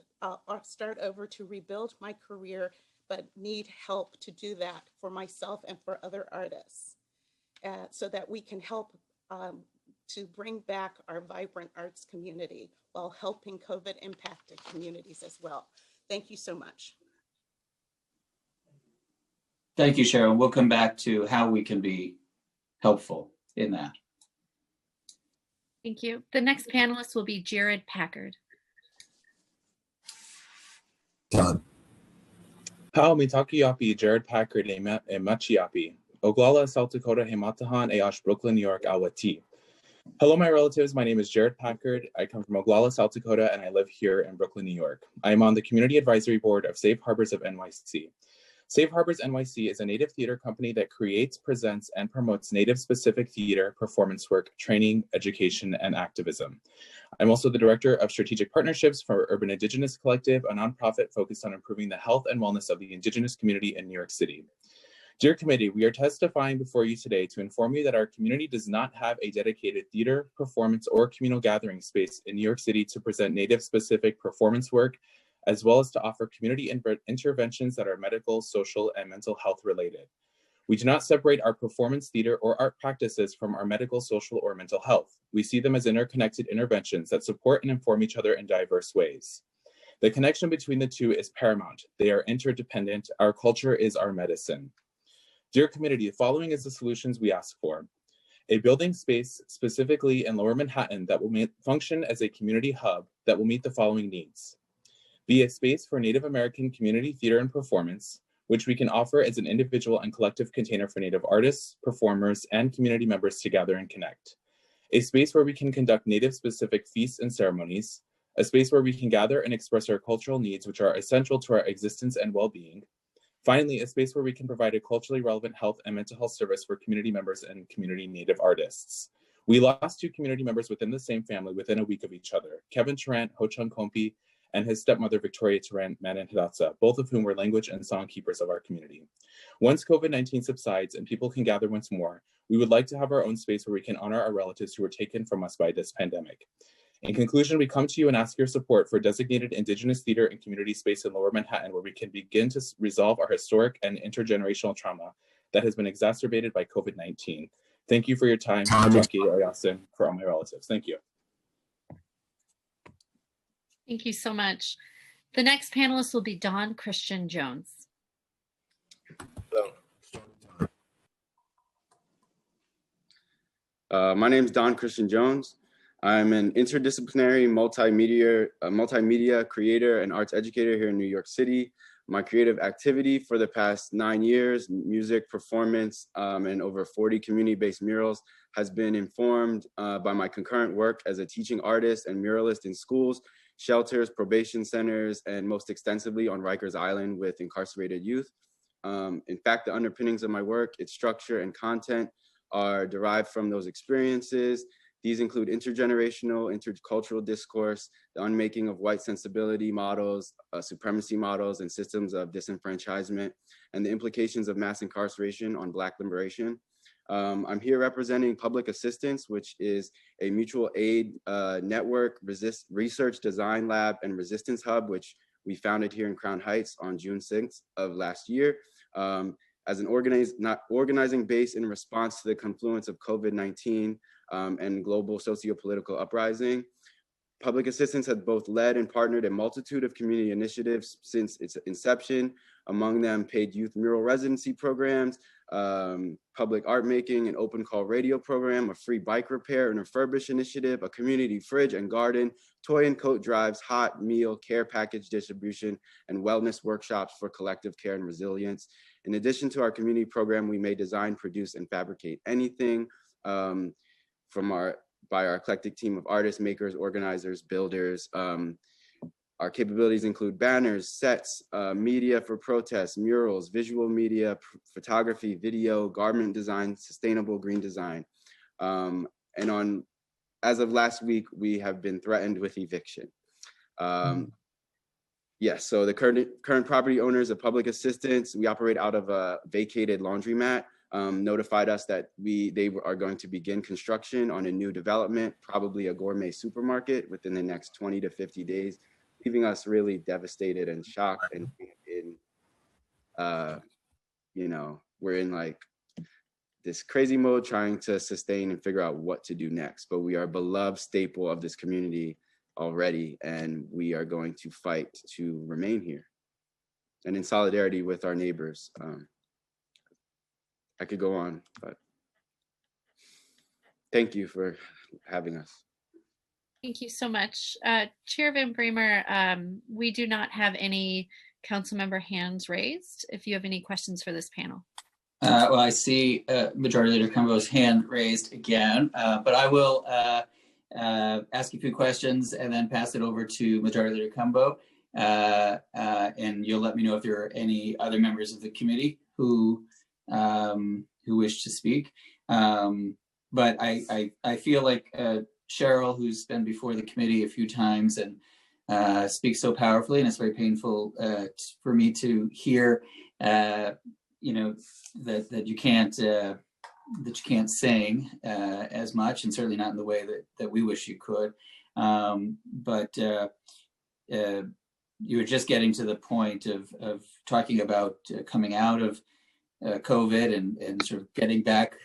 over to rebuild my career, but need help to do that for myself and for other artists, so that we can help to bring back our vibrant arts community while helping COVID impacted communities as well. Thank you so much. Thank you, Cheryl. We'll come back to how we can be helpful in that. Thank you. The next panelist will be Jared Packard. Done. Hao mitakiyapi Jared Packard e machiapi. Oglala, South Dakota, Hematahan, Ash, Brooklyn, New York, Awati. Hello, my relatives. My name is Jared Packard. I come from Oglala, South Dakota, and I live here in Brooklyn, New York. I am on the Community Advisory Board of Safe Harbors of NYC. Safe Harbors NYC is a Native theater company that creates, presents, and promotes Native-specific theater, performance work, training, education, and activism. I'm also the Director of Strategic Partnerships for Urban Indigenous Collective, a nonprofit focused on improving the health and wellness of the Indigenous community in New York City. Dear committee, we are testifying before you today to inform you that our community does not have a dedicated theater, performance, or communal gathering space in New York City to present Native-specific performance work, as well as to offer community interventions that are medical, social, and mental health related. We do not separate our performance, theater, or art practices from our medical, social, or mental health. We see them as interconnected interventions that support and inform each other in diverse ways. The connection between the two is paramount. They are interdependent. Our culture is our medicine. Dear community, the following is the solutions we ask for. A building space, specifically in Lower Manhattan, that will function as a community hub that will meet the following needs. Be a space for Native American community theater and performance, which we can offer as an individual and collective container for Native artists, performers, and community members to gather and connect. A space where we can conduct Native-specific feasts and ceremonies. A space where we can gather and express our cultural needs, which are essential to our existence and well-being. Finally, a space where we can provide a culturally relevant health and mental health service for community members and community Native artists. We lost 2 community members within the same family within a week of each other, Kevin Tarrant, Ho-Chung Kompi, and his stepmother, Victoria Tarrant Manan-Hidatsa, both of whom were language and song keepers of our community. Once COVID-19 subsides and people can gather once more, we would like to have our own space where we can honor our relatives who were taken from us by this pandemic. In conclusion, we come to you and ask your support for designated Indigenous theater and community space in Lower Manhattan where we can begin to resolve our historic and intergenerational trauma that has been exacerbated by COVID-19. Thank you for your time. Jackie Oyasin, for all my relatives. Thank you. Thank you so much. The next panelist will be Don Christian Jones. My name is Don Christian Jones. I'm an interdisciplinary multimedia creator and arts educator here in New York City. My creative activity for the past 9 years, music, performance, and over 40 community-based murals has been informed by my concurrent work as a teaching artist and muralist in schools, shelters, probation centers, and most extensively on Rikers Island with incarcerated youth. In fact, the underpinnings of my work, its structure and content are derived from those experiences. These include intergenerational, intercultural discourse, the unmaking of white sensibility models, supremacy models, and systems of disenfranchisement, and the implications of mass incarceration on Black liberation. I'm here representing Public Assistance, which is a mutual aid network, research design lab, and resistance hub, which we founded here in Crown Heights on June 6th of last year. As an organizing base in response to the confluence of COVID-19 and global socio-political uprising. Public Assistance has both led and partnered a multitude of community initiatives since its inception, among them paid youth mural residency programs, public art making, an open call radio program, a free bike repair and refurbish initiative, a community fridge and garden, toy and coat drives, hot meal care package distribution, and wellness workshops for collective care and resilience. In addition to our community program, we may design, produce, and fabricate anything by our eclectic team of artists, makers, organizers, builders. Our capabilities include banners, sets, media for protests, murals, visual media, photography, video, garment design, sustainable green design. As of last week, we have been threatened with eviction. Yes, so the current property owners of Public Assistance, we operate out of a vacated laundromat, notified us that they are going to begin construction on a new development, probably a gourmet supermarket within the next 20 to 50 days, leaving us really devastated and shocked. And we're in like this crazy mode trying to sustain and figure out what to do next. But we are a beloved staple of this community already, and we are going to fight to remain here. And in solidarity with our neighbors. I could go on, but thank you for having us. Thank you so much. Chair Van Bramer, we do not have any council member hands raised. If you have any questions for this panel. Well, I see Majority Leader Cumbo's hand raised again, but I will ask you a few questions and then pass it over to Majority Leader Cumbo. And you'll let me know if there are any other members of the committee who wish to speak. But I feel like Cheryl, who's been before the committee a few times and speaks so powerfully, and it's very painful for me to hear, that you can't sing as much, and certainly not in the way that we wish you could. But you were just getting to the point of talking about coming out of COVID and sort of getting back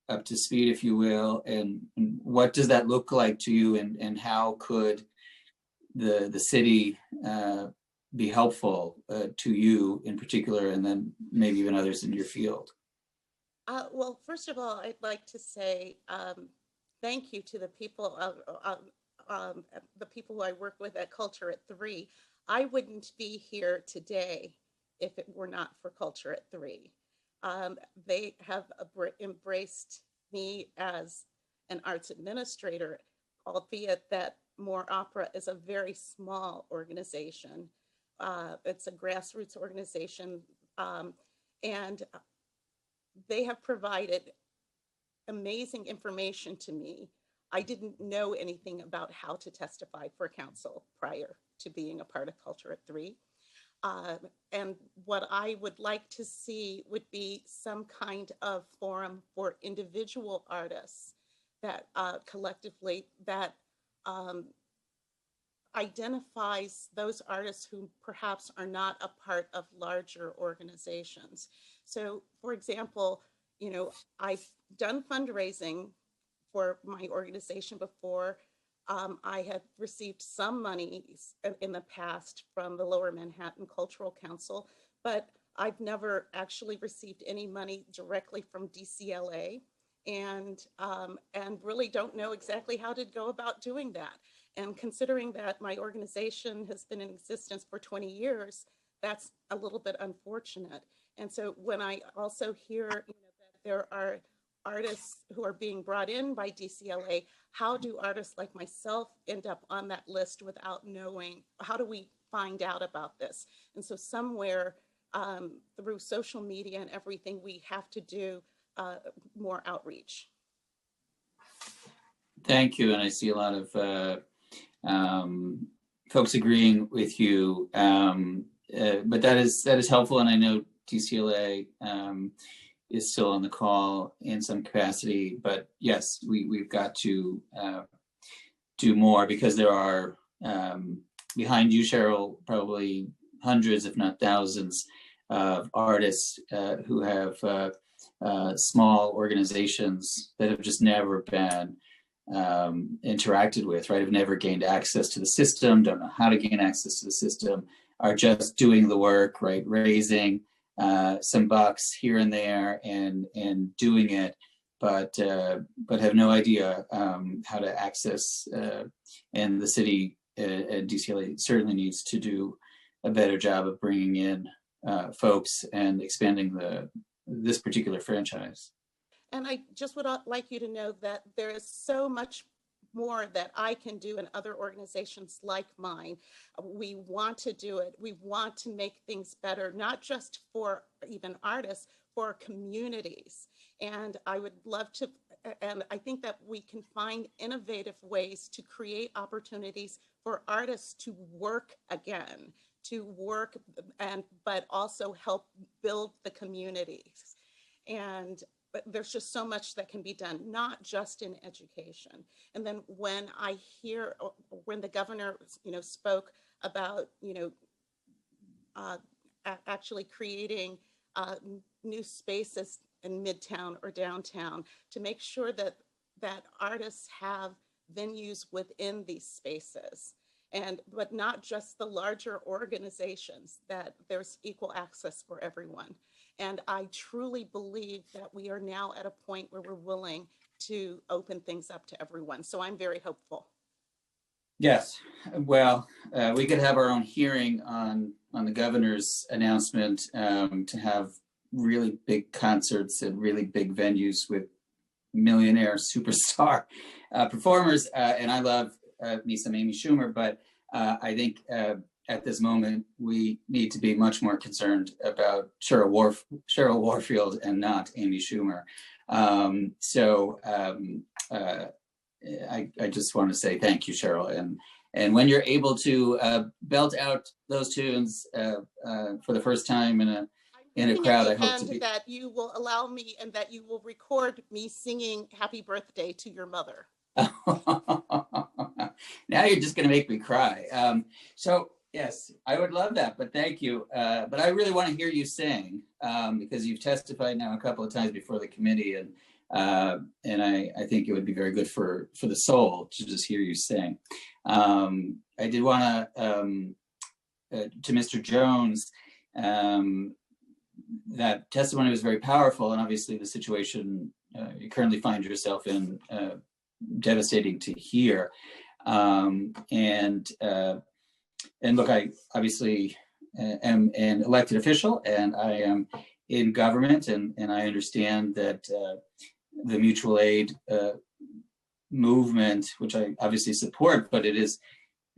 up to speed, if you will, and what does that look like to you, and how could the city be helpful to you in particular, and then maybe even others in your field? Well, first of all, I'd like to say thank you to the people who I work with at Culture at 3. I wouldn't be here today if it were not for Culture at 3. They have embraced me as an arts administrator, albeit that More Opera is a very small organization. It's a grassroots organization, and they have provided amazing information to me. I didn't know anything about how to testify for council prior to being a part of Culture at 3. And what I would like to see would be some kind of forum for individual artists that collectively that identifies those artists who perhaps are not a part of larger organizations. So, for example, I've done fundraising for my organization before. I have received some money in the past from the Lower Manhattan Cultural Council, but I've never actually received any money directly from DCLA. and really don't know exactly how to go about doing that. And considering that my organization has been in existence for 20 years, that's a little bit unfortunate. And so when I also hear, that there are artists who are being brought in by DCLA, how do artists like myself end up on that list without knowing? How do we find out about this? And so somewhere through social media and everything, we have to do more outreach. Thank you. And I see a lot of folks agreeing with you. But that is helpful. And I know DCLA is still on the call in some capacity. But yes, we've got to do more, because there are behind you, Cheryl, probably hundreds, if not thousands, of artists who have small organizations that have just never been interacted with, right? Have never gained access to the system, don't know how to gain access to the system, are just doing the work, right? Raising some bucks here and there and doing it, but have no idea how to access. And the city and DCLA certainly needs to do a better job of bringing in folks and expanding this particular franchise. And I just would like you to know that there is so much more that I can do in other organizations like mine. We want to do it. We want to make things better, not just for even artists, for communities. And I would love to, and I think that we can find innovative ways to create opportunities for artists to work again, but also help build the communities. But there's just so much that can be done, not just in education. And then when I hear, when the governor, spoke about, actually creating new spaces in Midtown or downtown to make sure that artists have venues within these spaces, but not just the larger organizations, that there's equal access for everyone. And I truly believe that we are now at a point where we're willing to open things up to everyone. So I'm very hopeful. Yes, well, we could have our own hearing on the governor's announcement to have really big concerts and really big venues with millionaire superstar performers. And I love me some Amy Schumer, but I think at this moment, we need to be much more concerned about Cheryl Warfield and not Amy Schumer. I just want to say thank you, Cheryl. And when you're able to belt out those tunes for the first time in a crowd, I hope to be that you will allow me and that you will record me singing "Happy Birthday" to your mother. Now you're just going to make me cry. Yes, I would love that, but thank you. But I really want to hear you sing because you've testified now a couple of times before the committee, and I think it would be very good for the soul to just hear you sing. I did want to Mr. Jones, that testimony was very powerful, and obviously the situation you currently find yourself in, devastating to hear. And look, I obviously am an elected official, and I am in government, and I understand that the mutual aid movement, which I obviously support, but it is,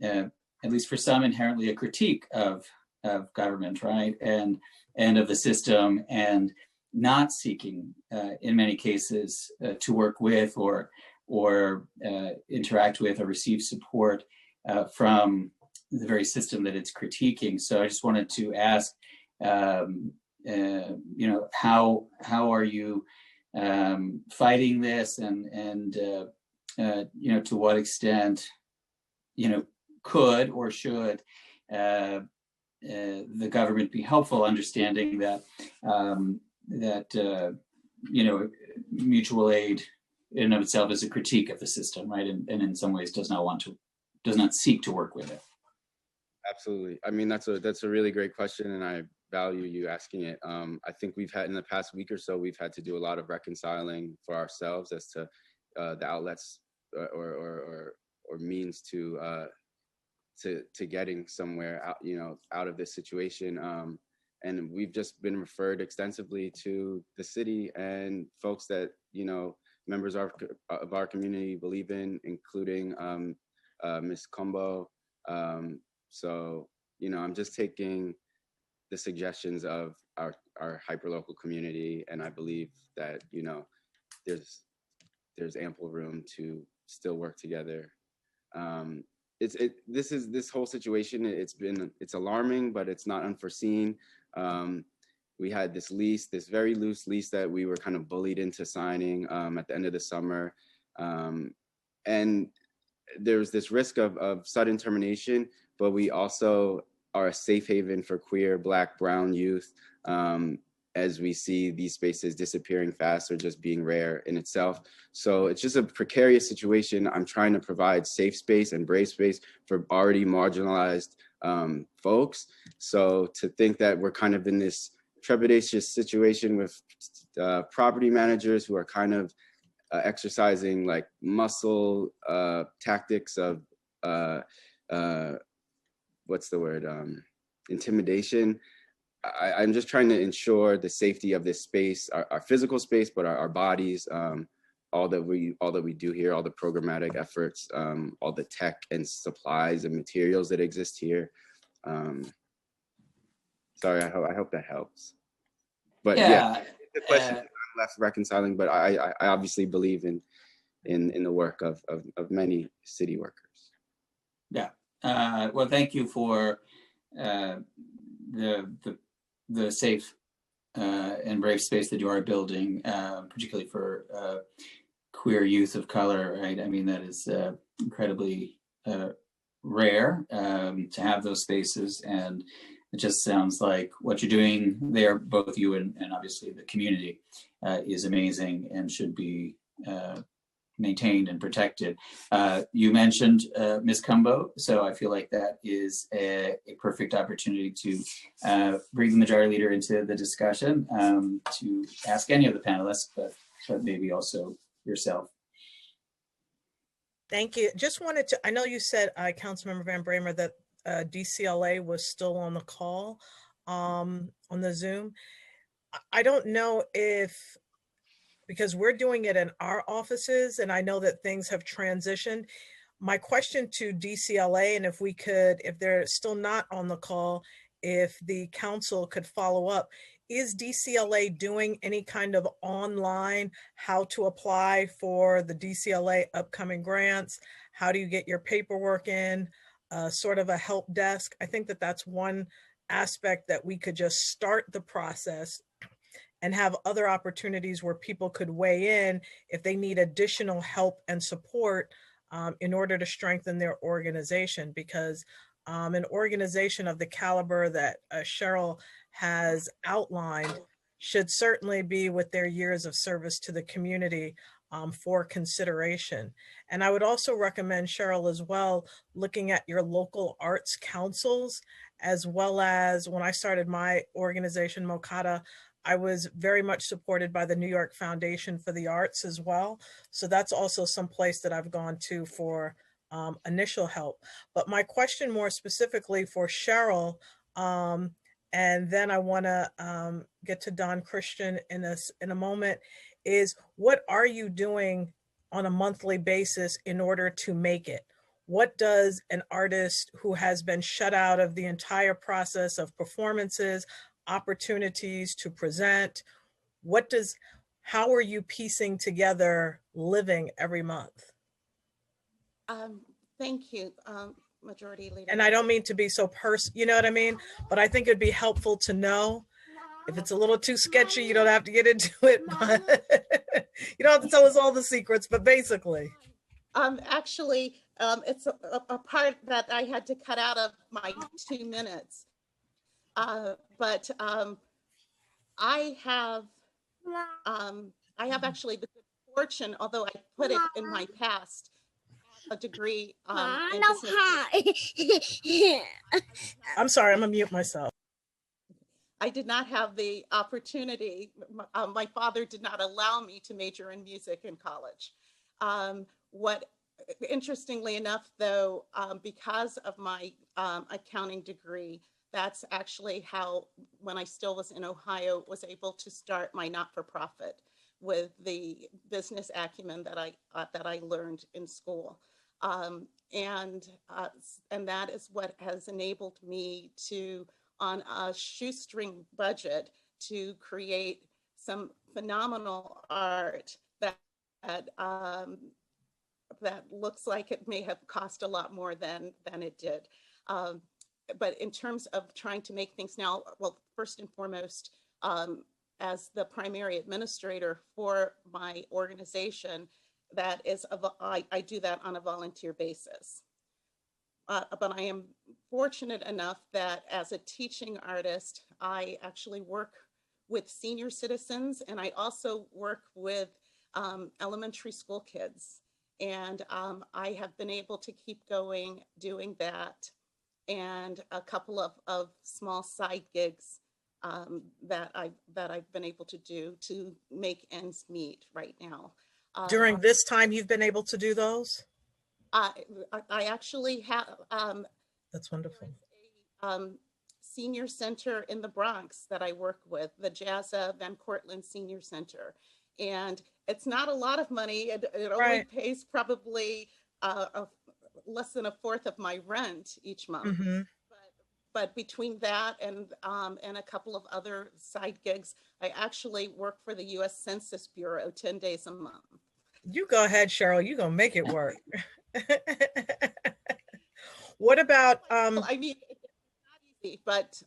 at least for some, inherently a critique of government, right, and of the system, and not seeking, in many cases, to work with or interact with or receive support from the very system that it's critiquing. So I just wanted to ask, how are you fighting this, and to what extent, could or should the government be helpful, understanding that mutual aid in and of itself is a critique of the system, right? And in some ways does not seek to work with it. Absolutely. I mean, that's a really great question, and value you asking it. I think we've had in the past week or so, we've had to do a lot of reconciling for ourselves as to the outlets or means to getting somewhere out, out of this situation. And we've just been referred extensively to the city and folks that, members of our community believe in, including Ms. Combo. So, I'm just taking the suggestions of our hyperlocal community, and I believe that, there's ample room to still work together. This whole situation, it's alarming, but it's not unforeseen. We had this very loose lease that we were kind of bullied into signing at the end of the summer. And there's this risk of sudden termination, but we also are a safe haven for queer, Black, brown youth, as we see these spaces disappearing fast or just being rare in itself. So it's just a precarious situation. I'm trying to provide safe space and brave space for already marginalized folks. So to think that we're kind of in this trepidatious situation with property managers who are kind of exercising like muscle tactics of what's the word, intimidation. I'm just trying to ensure the safety of this space, our physical space, but our bodies, all that we do here, all the programmatic efforts, all the tech and supplies and materials that exist here. Sorry, I hope that helps. But yeah, the question I'm left reconciling, but I obviously believe in the work of many city workers. Yeah. Well, thank you for the safe and brave space that you are building, particularly for queer youth of color, right? I mean, that is incredibly rare to have those spaces, and it just sounds like what you're doing there, both you and obviously the community, is amazing and should be maintained and protected. You mentioned Ms. Cumbo, so I feel like that is a perfect opportunity to bring the majority leader into the discussion, to ask any of the panelists, but maybe also yourself. Thank you. Just wanted to, I know you said, Councilmember Van Bramer, that DCLA was still on the call on the Zoom. I don't know if, because we're doing it in our offices, and I know that things have transitioned. My question to DCLA, and if we could, if they're still not on the call, if the council could follow up, is DCLA doing any kind of online how to apply for the DCLA upcoming grants? How do you get your paperwork in? Sort of a help desk. I think that that's one aspect that we could just start the process and have other opportunities where people could weigh in if they need additional help and support in order to strengthen their organization. Because an organization of the caliber that Cheryl has outlined should certainly be with their years of service to the community for consideration. And I would also recommend, Cheryl, as well, looking at your local arts councils, as well as when I started my organization, Mokata, I was very much supported by the New York Foundation for the Arts as well. So that's also some place that I've gone to for initial help. But my question more specifically for Cheryl, and then I want to get to Don Christian in a moment, is what are you doing on a monthly basis in order to make it? What does an artist who has been shut out of the entire process of performances, opportunities to present, how are you piecing together living every month? Thank you, Majority Leader. And I don't mean to be so you know what I mean? But I think it'd be helpful to know. If it's a little too sketchy, you don't have to get into it. But you don't have to tell us all the secrets, but basically. Actually, it's a part that I had to cut out of my 2 minutes. But I have actually the good fortune, although I put it in my past, a degree in business. I'm sorry, I'm gonna mute myself. I did not have the opportunity. My father did not allow me to major in music in college. What, interestingly enough, though, because of my accounting degree, that's actually how, when I still was in Ohio, was able to start my not-for-profit with the business acumen that I learned in school. And that is what has enabled me to, on a shoestring budget, to create some phenomenal art that looks like it may have cost a lot more than it did. But in terms of trying to make things now, well, first and foremost, as the primary administrator for my organization, that is, I do that on a volunteer basis. But I am fortunate enough that as a teaching artist, I actually work with senior citizens, and I also work with elementary school kids. And I have been able to keep going doing that, and a couple of small side gigs that I've been able to do to make ends meet right now. During this time, you've been able to do those? I actually have. That's wonderful. Senior center in the Bronx that I work with, the Jazza Van Cortlandt Senior Center. And it's not a lot of money. It only pays probably less than a fourth of my rent each month. Mm-hmm. But between that and a couple of other side gigs, I actually work for the U.S. Census Bureau 10 days a month. You go ahead, Cheryl. You're going to make it work. What about... Well, I mean, it's not easy, but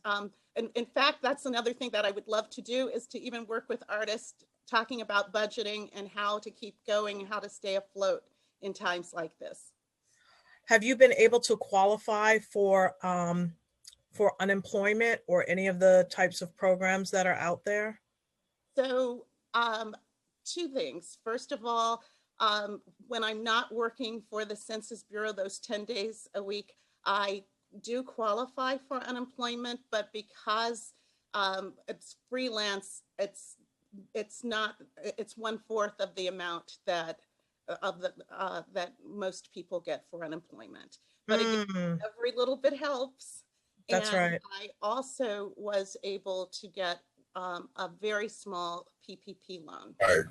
in fact, that's another thing that I would love to do, is to even work with artists talking about budgeting and how to keep going and how to stay afloat in times like this. Have you been able to qualify for unemployment or any of the types of programs that are out there? So two things. First of all, when I'm not working for the Census Bureau those 10 days a week, I do qualify for unemployment, but because it's freelance, it's 1/4 of the amount that most people get for unemployment. But again, every little bit helps. That's right. I also was able to get a very small PPP loan. Right.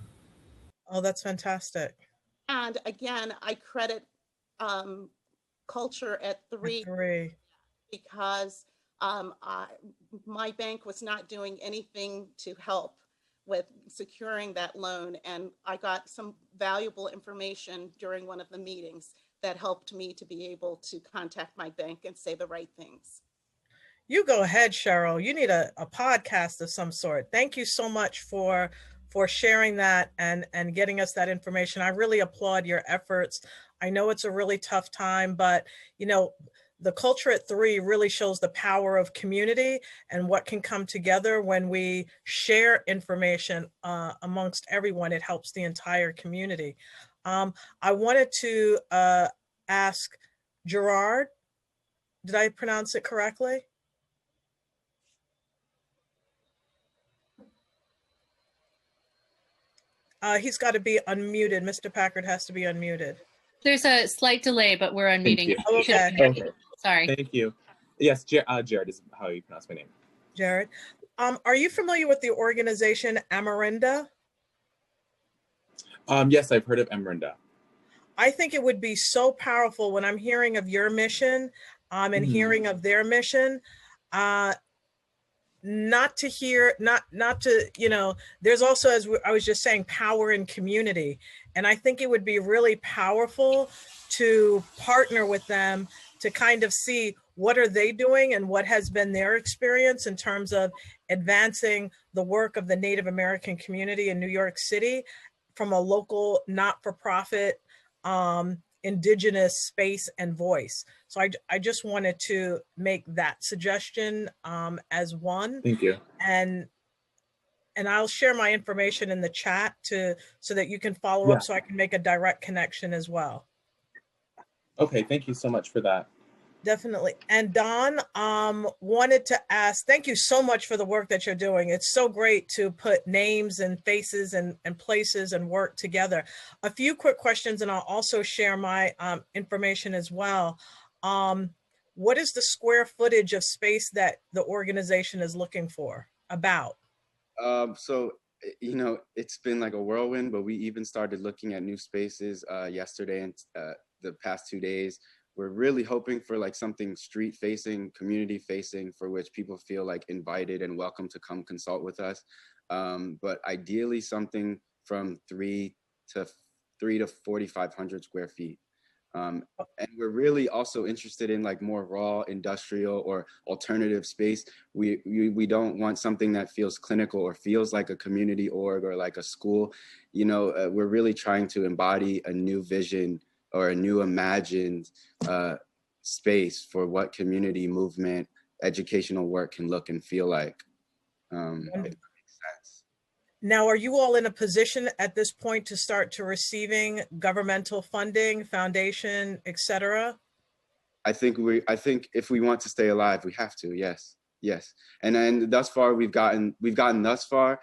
Oh, that's fantastic. And again, I credit Culture at 3 because my bank was not doing anything to help with securing that loan. And I got some valuable information during one of the meetings that helped me to be able to contact my bank and say the right things. You go ahead, Cheryl. You need a podcast of some sort. Thank you so much for sharing that and getting us that information. I really applaud your efforts. I know it's a really tough time, but you know, the Culture at 3 really shows the power of community and what can come together when we share information amongst everyone. It helps the entire community. I wanted to ask Gerard, did I pronounce it correctly? He's got to be unmuted. Mr. Packard has to be unmuted. There's a slight delay, but we're unmuting. Oh, okay. Okay. Sorry. Thank you. Yes, Jared is how you pronounce my name. Jared. Are you familiar with the organization Amarinda? Yes, I've heard of Amarinda. I think it would be so powerful when I'm hearing of your mission and hearing of their mission. Not to, you know, there's also, as I was just saying, power in community. And I think it would be really powerful to partner with them to kind of see what are they doing and what has been their experience in terms of advancing the work of the Native American community in New York City from a local not-for-profit indigenous space and voice. So I just wanted to make that suggestion as one. Thank you. And I'll share my information in the chat so that you can follow up so I can make a direct connection as well. Okay, thank you so much for that. Definitely. And Don, wanted to ask, thank you so much for the work that you're doing. It's so great to put names and faces and places and work together. A few quick questions, and I'll also share my information as well. What is the square footage of space that the organization is looking for about? So, you know, it's been like a whirlwind, but we even started looking at new spaces yesterday and the past 2 days. We're really hoping for like something street facing, community facing, for which people feel like invited and welcome to come consult with us. But ideally something from 3 to 4,500 square feet. And we're really also interested in like more raw industrial or alternative space. We don't want something that feels clinical or feels like a community org or like a school. You know, we're really trying to embody a new vision or a new imagined space for what community movement, educational work can look and feel like. If that makes sense. Now, are you all in a position at this point to start to receiving governmental funding, foundation, et cetera? I think if we want to stay alive, we have to. Yes, yes. And then thus far, we've gotten thus far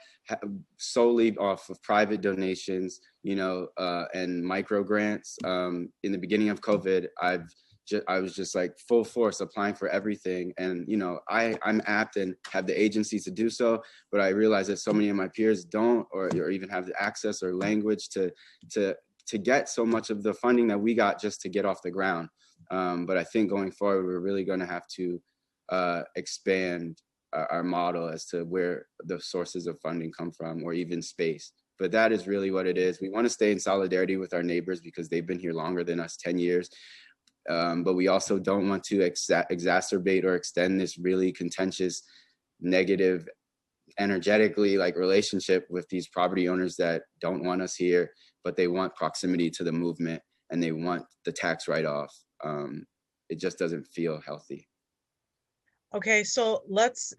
solely off of private donations, you know, and micro grants. In the beginning of COVID, I was just like full force applying for everything. And, you know, I'm apt and have the agencies to do so, but I realize that so many of my peers don't, or even have the access or language to get so much of the funding that we got just to get off the ground. But I think going forward, we're really going to have to expand our model as to where the sources of funding come from, or even space. But that is really what it is. We want to stay in solidarity with our neighbors because they've been here longer than us, 10 years. But we also don't want to exacerbate or extend this really contentious, negative, energetically like relationship with these property owners that don't want us here, but they want proximity to the movement and they want the tax write-off. It just doesn't feel healthy. Okay, so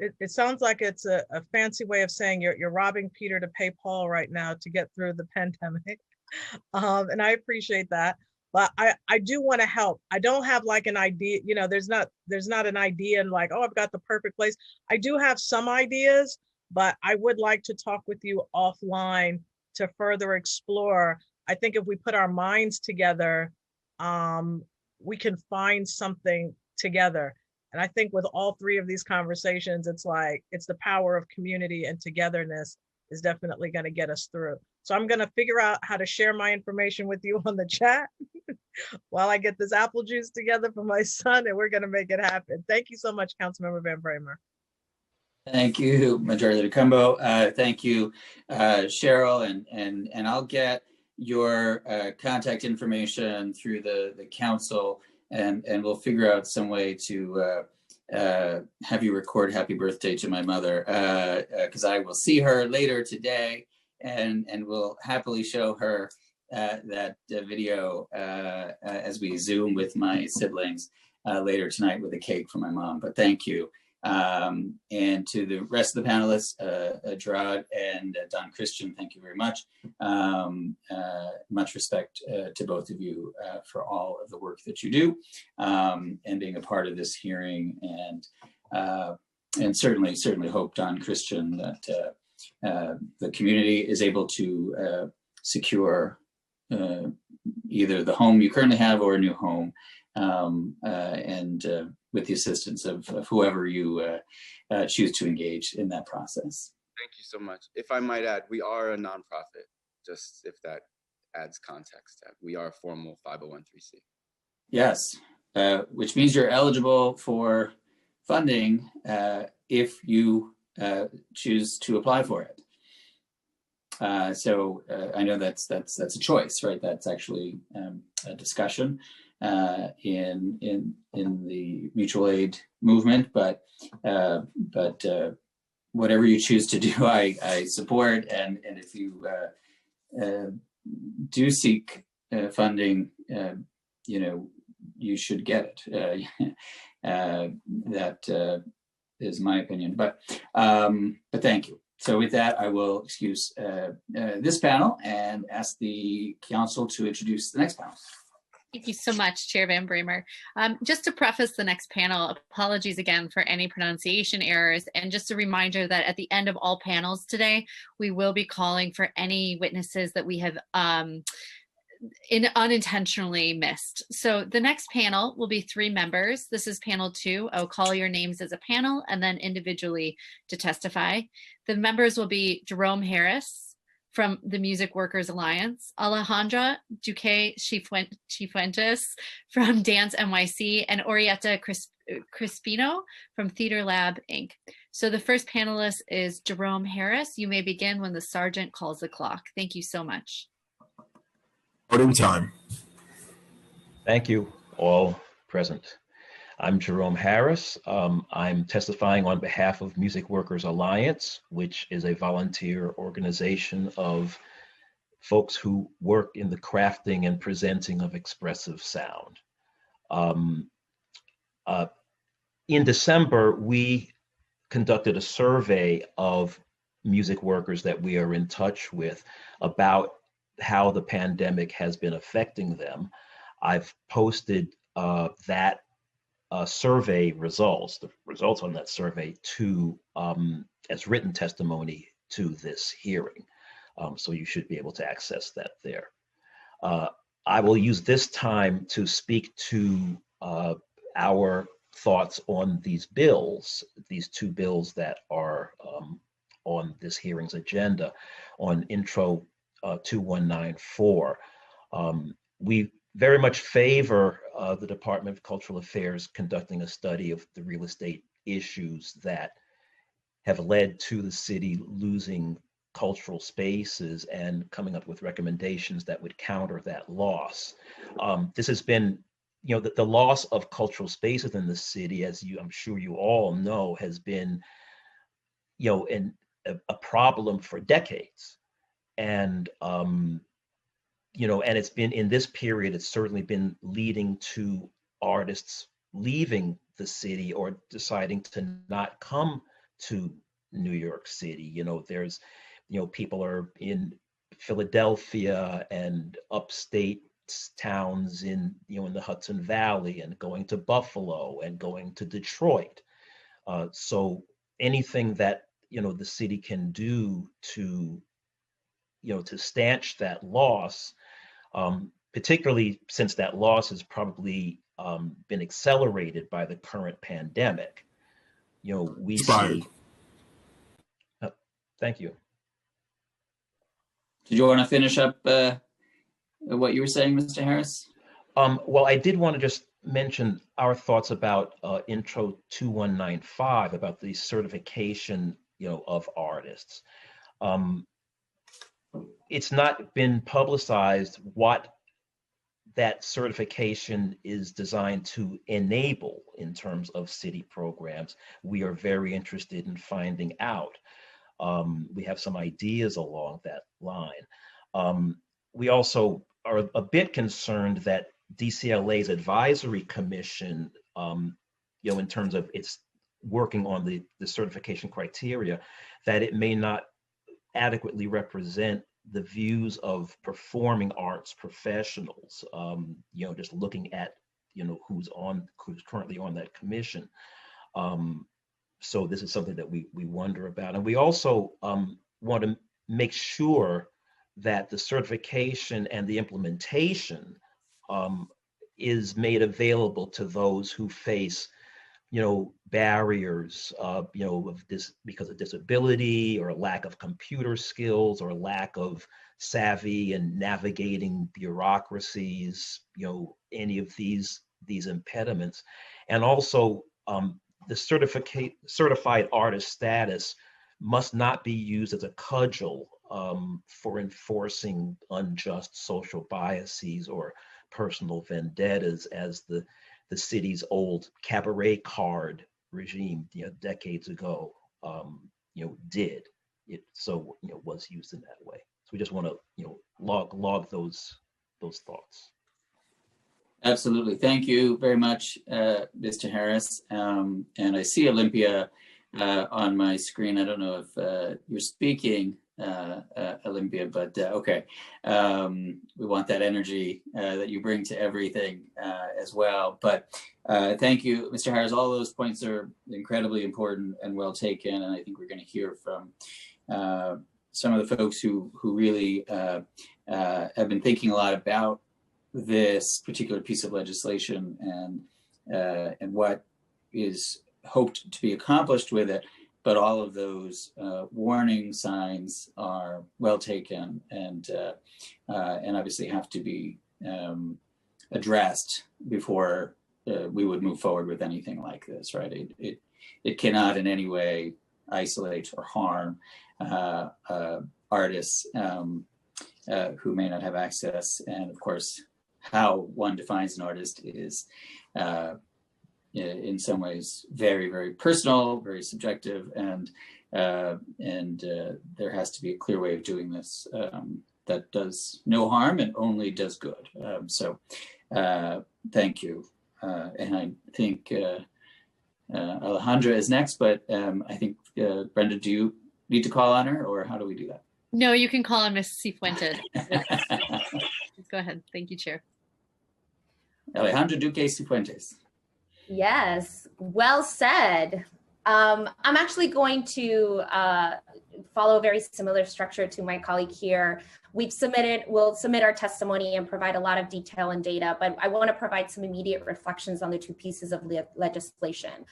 it sounds like it's a fancy way of saying you're robbing Peter to pay Paul right now to get through the pandemic. And I appreciate that. But I do want to help. I don't have like an idea, you know, there's not an idea and like, oh, I've got the perfect place. I do have some ideas, but I would like to talk with you offline to further explore. I think if we put our minds together, we can find something together. And I think with all three of these conversations, it's the power of community and togetherness is definitely going to get us through. So I'm going to figure out how to share my information with you on the chat while I get this apple juice together for my son, and we're going to make it happen. Thank you so much, Councilmember Van Bramer. Thank you, Majority Leader Cumbo. Thank you, Cheryl, and I'll get your contact information through the council, and we'll figure out some way to have you record "Happy Birthday" to my mother, because I will see her later today, and we'll happily show her that video as we Zoom with my siblings later tonight with a cake for my mom. But thank you. And to the rest of the panelists, Gerard and Don Christian, thank you very much. Much respect to both of you for all of the work that you do and being a part of this hearing. And certainly hope, Don Christian, that the community is able to secure either the home you currently have or a new home. With the assistance of whoever you choose to engage in that process. Thank you so much. If I might add, we are a nonprofit, just if that adds context. We are a formal 501(c)(3). Yes, which means you're eligible for funding if you choose to apply for it. So I know that's a choice, right? That's actually a discussion in the mutual aid movement, but whatever you choose to do, I support. And if you do seek funding, you know, you should get it. That is my opinion. But thank you. So with that, I will excuse this panel and ask the council to introduce the next panel. Thank you so much, Chair Van Bramer. Just to preface the next panel, apologies again for any pronunciation errors, and just a reminder that at the end of all panels today, we will be calling for any witnesses that we have unintentionally missed. So the next panel will be 3 members. This is panel 2. I'll call your names as a panel and then individually to testify. The members will be Jerome Harris from the Music Workers Alliance, Alejandra Duque Cifuentes from Dance NYC, and Orietta Crispino from Theater Lab, Inc. So the first panelist is Jerome Harris. You may begin when the sergeant calls the clock. Thank you so much. Starting time. Thank you, all present. I'm Jerome Harris. I'm testifying on behalf of Music Workers Alliance, which is a volunteer organization of folks who work in the crafting and presenting of expressive sound. In December, we conducted a survey of music workers that we are in touch with about how the pandemic has been affecting them. I've posted that survey results, the results on that survey, to as written testimony to this hearing. So you should be able to access that there. I will use this time to speak to our thoughts on these bills, these 2 bills that are on this hearing's agenda, on Intro 2194. We very much favor the Department of Cultural Affairs conducting a study of the real estate issues that have led to the city losing cultural spaces and coming up with recommendations that would counter that loss. This has been, the loss of cultural spaces in the city, as I'm sure you all know, has been, a problem for decades. And and it's been in this period, it's certainly been leading to artists leaving the city or deciding to not come to New York City. There's, people are in Philadelphia and upstate towns in, in the Hudson Valley, and going to Buffalo and going to Detroit. So anything that, the city can do to, to stanch that loss, particularly since that loss has probably been accelerated by the current pandemic. We see. Thank you. Did you want to finish up what you were saying, Mr. Harris? Well, I did want to just mention our thoughts about Intro 2195, about the certification, of artists. It's not been publicized what that certification is designed to enable in terms of city programs. We are very interested in finding out. We have some ideas along that line. We also are a bit concerned that DCLA's advisory commission, in terms of its working on the certification criteria, that it may not adequately represent the views of performing arts professionals, just looking at, who's currently on that commission. So this is something that we wonder about. And we also want to make sure that the certification and the implementation is made available to those who face, barriers, of this because of disability or lack of computer skills or lack of savvy in navigating bureaucracies, any of these impediments. And also the certified artist status must not be used as a cudgel for enforcing unjust social biases or personal vendettas, as the city's old cabaret card regime, decades ago, did. It was used in that way. So we just want to, log those thoughts. Absolutely. Thank you very much, Mr. Harris. And I see Olympia on my screen. I don't know if you're speaking, Olympia, but okay. We want that energy that you bring to everything as well. But thank you, Mr. Harris. All those points are incredibly important and well taken, and I think we're going to hear from some of the folks who really have been thinking a lot about this particular piece of legislation and what is hoped to be accomplished with it. But all of those warning signs are well taken and obviously have to be addressed before we would move forward with anything like this, right? It cannot in any way isolate or harm artists who may not have access. And of course, how one defines an artist is in some ways very, very personal, very subjective, and there has to be a clear way of doing this that does no harm and only does good. So thank you. And I think Alejandra is next, but I think, Brenda, do you need to call on her, or how do we do that? No, you can call on Ms. Cifuentes. Go ahead. Thank you, Chair. Alejandra Duque Cifuentes. Yes, well said. I'm actually going to follow a very similar structure to my colleague here. We'll submit our testimony and provide a lot of detail and data, but I want to provide some immediate reflections on the two pieces of legislation.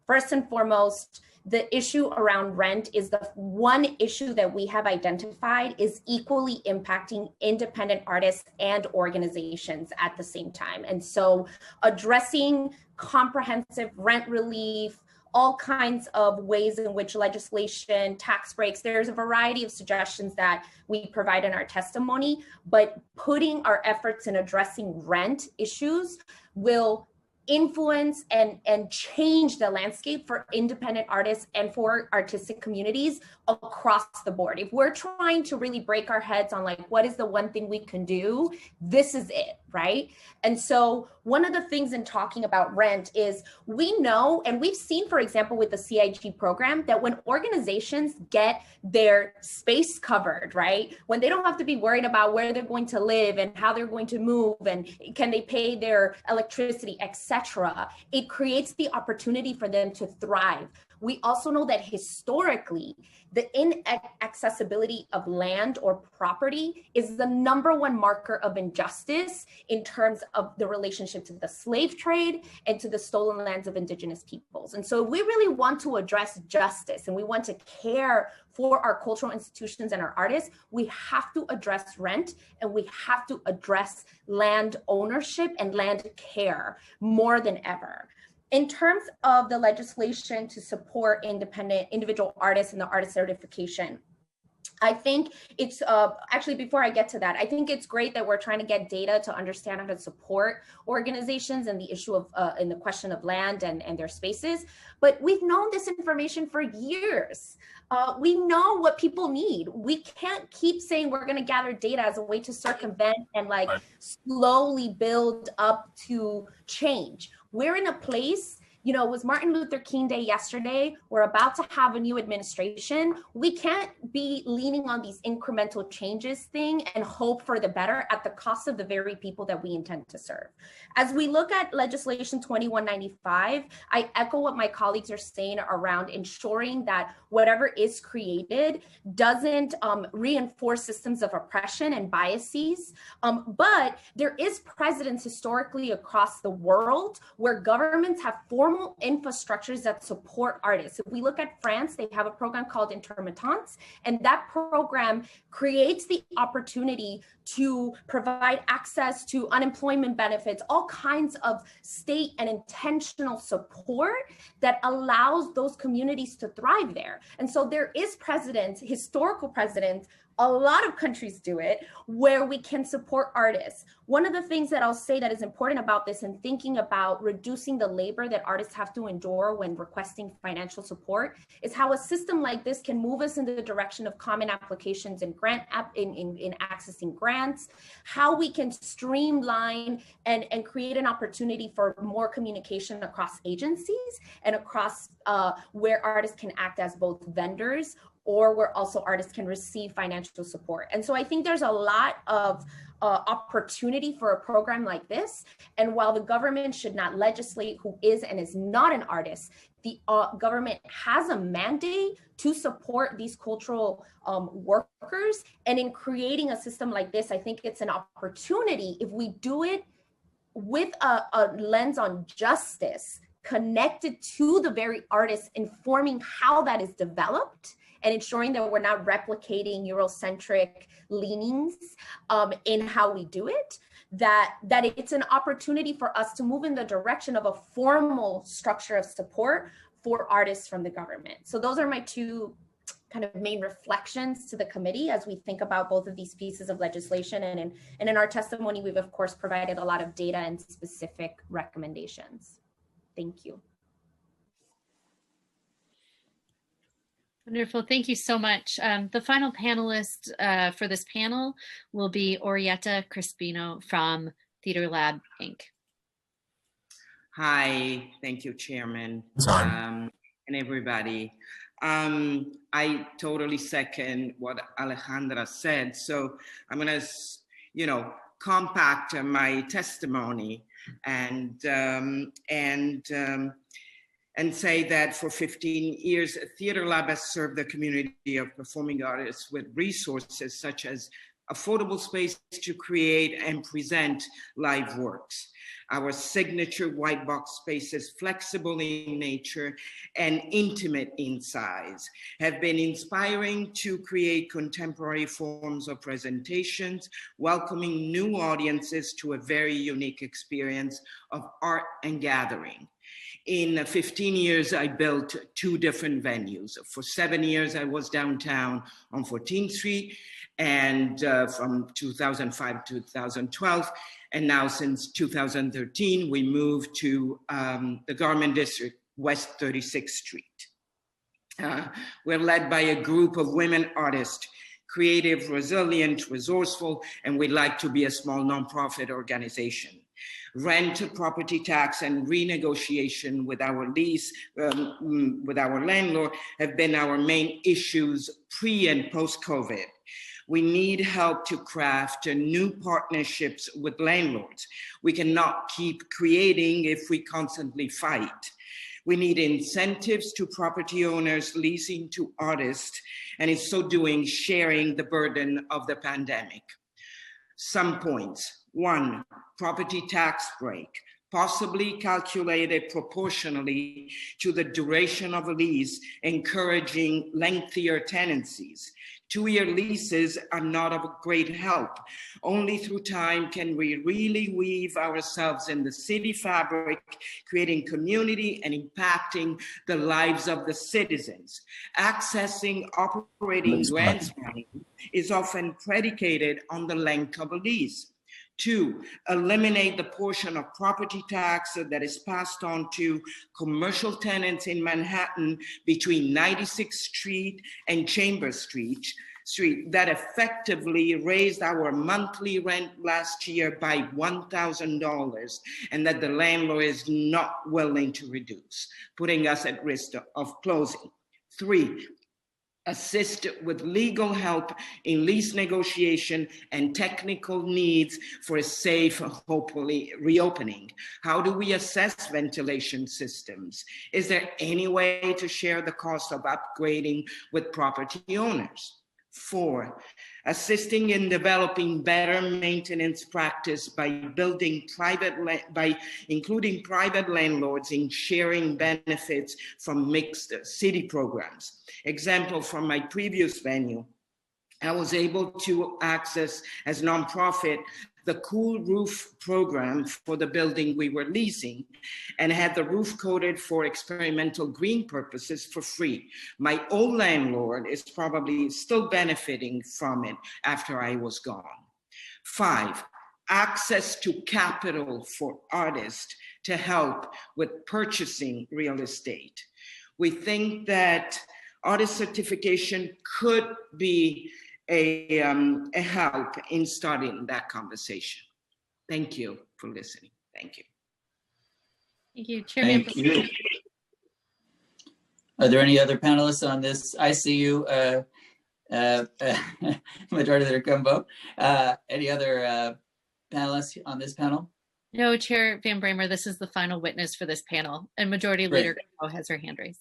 First and foremost, the issue around rent is the one issue that we have identified is equally impacting independent artists and organizations at the same time. And so addressing comprehensive rent relief, all kinds of ways in which legislation, tax breaks, there's a variety of suggestions that we provide in our testimony, but putting our efforts in addressing rent issues will influence and change the landscape for independent artists and for artistic communities across the board. If we're trying to really break our heads on like, what is the one thing we can do? This is it, right? And so one of the things in talking about rent is we know, and we've seen, for example, with the CIG program, that when organizations get their space covered, right? When they don't have to be worried about where they're going to live and how they're going to move and can they pay their electricity, etc., it creates the opportunity for them to thrive. We also know that historically, the inaccessibility of land or property is the #1 marker of injustice in terms of the relationship to the slave trade and to the stolen lands of indigenous peoples. And so we really want to address justice and we want to care for our cultural institutions and our artists. We have to address rent and we have to address land ownership and land care more than ever. In terms of the legislation to support independent individual artists and the artist certification, I think it's actually, before I get to that, I think it's great that we're trying to get data to understand how to support organizations and the issue of in the question of land and their spaces. But we've known this information for years. We know what people need. We can't keep saying we're going to gather data as a way to circumvent and like slowly build up to change. We're in a place, you know, it was Martin Luther King Day yesterday. We're about to have a new administration. We can't be leaning on these incremental changes thing and hope for the better at the cost of the very people that we intend to serve. As we look at legislation 2195, I echo what my colleagues are saying around ensuring that whatever is created doesn't reinforce systems of oppression and biases. But there is precedence historically across the world where governments have formal infrastructures that support artists. If we look at France, they have a program called Intermittence, and that program creates the opportunity to provide access to unemployment benefits, all kinds of state and intentional support that allows those communities to thrive there. And so there is precedent, historical precedent, a lot of countries do it, where we can support artists. One of the things that I'll say that is important about this and thinking about reducing the labor that artists have to endure when requesting financial support is how a system like this can move us in the direction of common applications and in accessing grants, how we can streamline and create an opportunity for more communication across agencies and across where artists can act as both vendors or where also artists can receive financial support. And so I think there's a lot of opportunity for a program like this. And while the government should not legislate who is and is not an artist, the government has a mandate to support these cultural workers. And in creating a system like this, I think it's an opportunity, if we do it with a lens on justice, connected to the very artists, informing how that is developed and ensuring that we're not replicating Eurocentric leanings in how we do it, that it's an opportunity for us to move in the direction of a formal structure of support for artists from the government. So those are my two kind of main reflections to the committee as we think about both of these pieces of legislation. And in our testimony, we've of course provided a lot of data and specific recommendations. Thank you. Wonderful. Thank you so much. The final panelist for this panel will be Orietta Crispino from Theater Lab, Inc. Hi, thank you, Chairman, and everybody. I totally second what Alejandra said. So I'm gonna, compact my testimony and say that for 15 years, Theater Lab has served the community of performing artists with resources such as affordable space to create and present live works. Our signature white box spaces, flexible in nature and intimate in size, have been inspiring to create contemporary forms of presentations, welcoming new audiences to a very unique experience of art and gathering. In 15 years, I built 2 different venues. For 7 years, I was downtown on 14th Street, and from 2005 to 2012. And now since 2013, we moved to the Garment District, West 36th Street. We're led by a group of women artists, creative, resilient, resourceful, and we'd like to be a small nonprofit organization. Rent, property tax, and renegotiation with our lease, with our landlord have been our main issues pre and post-COVID. We need help to craft new partnerships with landlords. We cannot keep creating if we constantly fight. We need incentives to property owners leasing to artists, and in so doing, sharing the burden of the pandemic. Some points. 1, property tax break, possibly calculated proportionally to the duration of a lease, encouraging lengthier tenancies. 2-year leases are not of great help. Only through time can we really weave ourselves in the city fabric, creating community and impacting the lives of the citizens. Accessing operating grants money is often predicated on the length of a lease. 2, eliminate the portion of property tax that is passed on to commercial tenants in Manhattan between 96th Street and Chambers Street that effectively raised our monthly rent last year by $1,000 and that the landlord is not willing to reduce, putting us at risk of closing. 3, assist with legal help in lease negotiation and technical needs for a safe, hopefully, reopening. How do we assess ventilation systems? Is there any way to share the cost of upgrading with property owners? 4, assisting in developing better maintenance practice by including private landlords in sharing benefits from mixed city programs. Example from my previous venue, I was able to access as nonprofit the Cool Roof program for the building we were leasing and had the roof coated for experimental green purposes for free. My old landlord is probably still benefiting from it after I was gone. 5, access to capital for artists to help with purchasing real estate. We think that artist certification could be a help in starting that conversation. Thank you for listening. Thank you. Thank you, Chairman. Thank you. Are there any other panelists on this? I see you, Majority Leader Gumbo. Any other panelists on this panel? No, Chair Van Bramer, this is the final witness for this panel, and Majority Great. Leader Gumbo has her hand raised.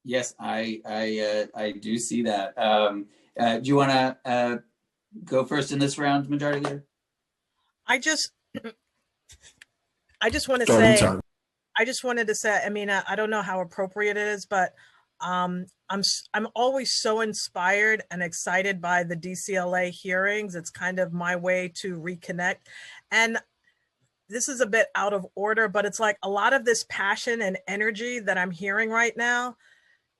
Yes, I do see that. Do you want to go first in this round, Majority Leader? I just want to Starting say, time. I just wanted to say, I mean, I don't know how appropriate it is, but I'm always so inspired and excited by the DCLA hearings. It's kind of my way to reconnect. And this is a bit out of order, but it's like a lot of this passion and energy that I'm hearing right now.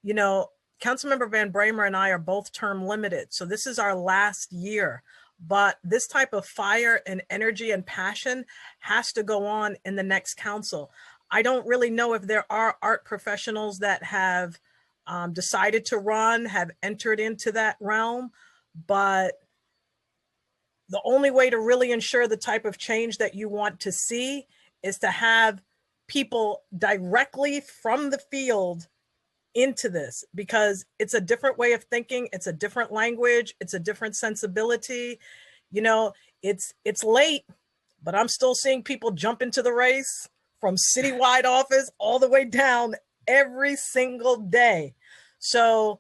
You know, Councilmember Van Bramer and I are both term limited. So this is our last year. But this type of fire and energy and passion has to go on in the next council. I don't really know if there are art professionals that have decided to run, have entered into that realm, but the only way to really ensure the type of change that you want to see is to have people directly from the field into this, because it's a different way of thinking. It's a different language. It's a different sensibility. You know, it's late, but I'm still seeing people jump into the race from citywide office all the way down every single day. So,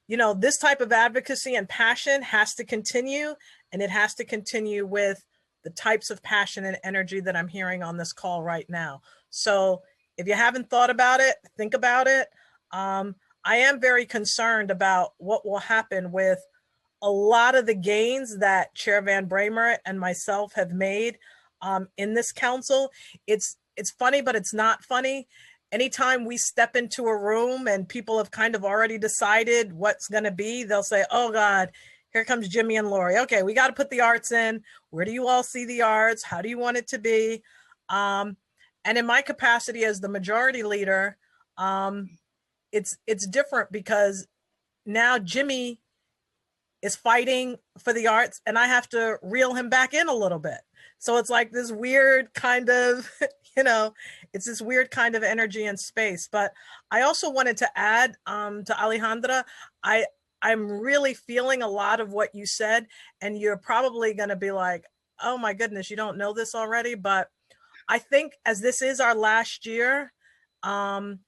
you know, this type of advocacy and passion has to continue, and it has to continue with the types of passion and energy that I'm hearing on this call right now. So if you haven't thought about it, think about it. I am very concerned about what will happen with a lot of the gains that Chair Van Bramer and myself have made in this council. It's funny, but it's not funny. Anytime we step into a room and people have kind of already decided what's going to be, they'll say, oh God, here comes Jimmy and Lori. Okay, we got to put the arts in. Where do you all see the arts? How do you want it to be? And in my capacity as the majority leader, it's different, because now Jimmy is fighting for the arts and I have to reel him back in a little bit. So it's like this weird kind of, you know, it's this weird kind of energy and space. But I also wanted to add to Alejandra, I'm really feeling a lot of what you said, and you're probably going to be like, oh my goodness, you don't know this already. But I think as this is our last year, and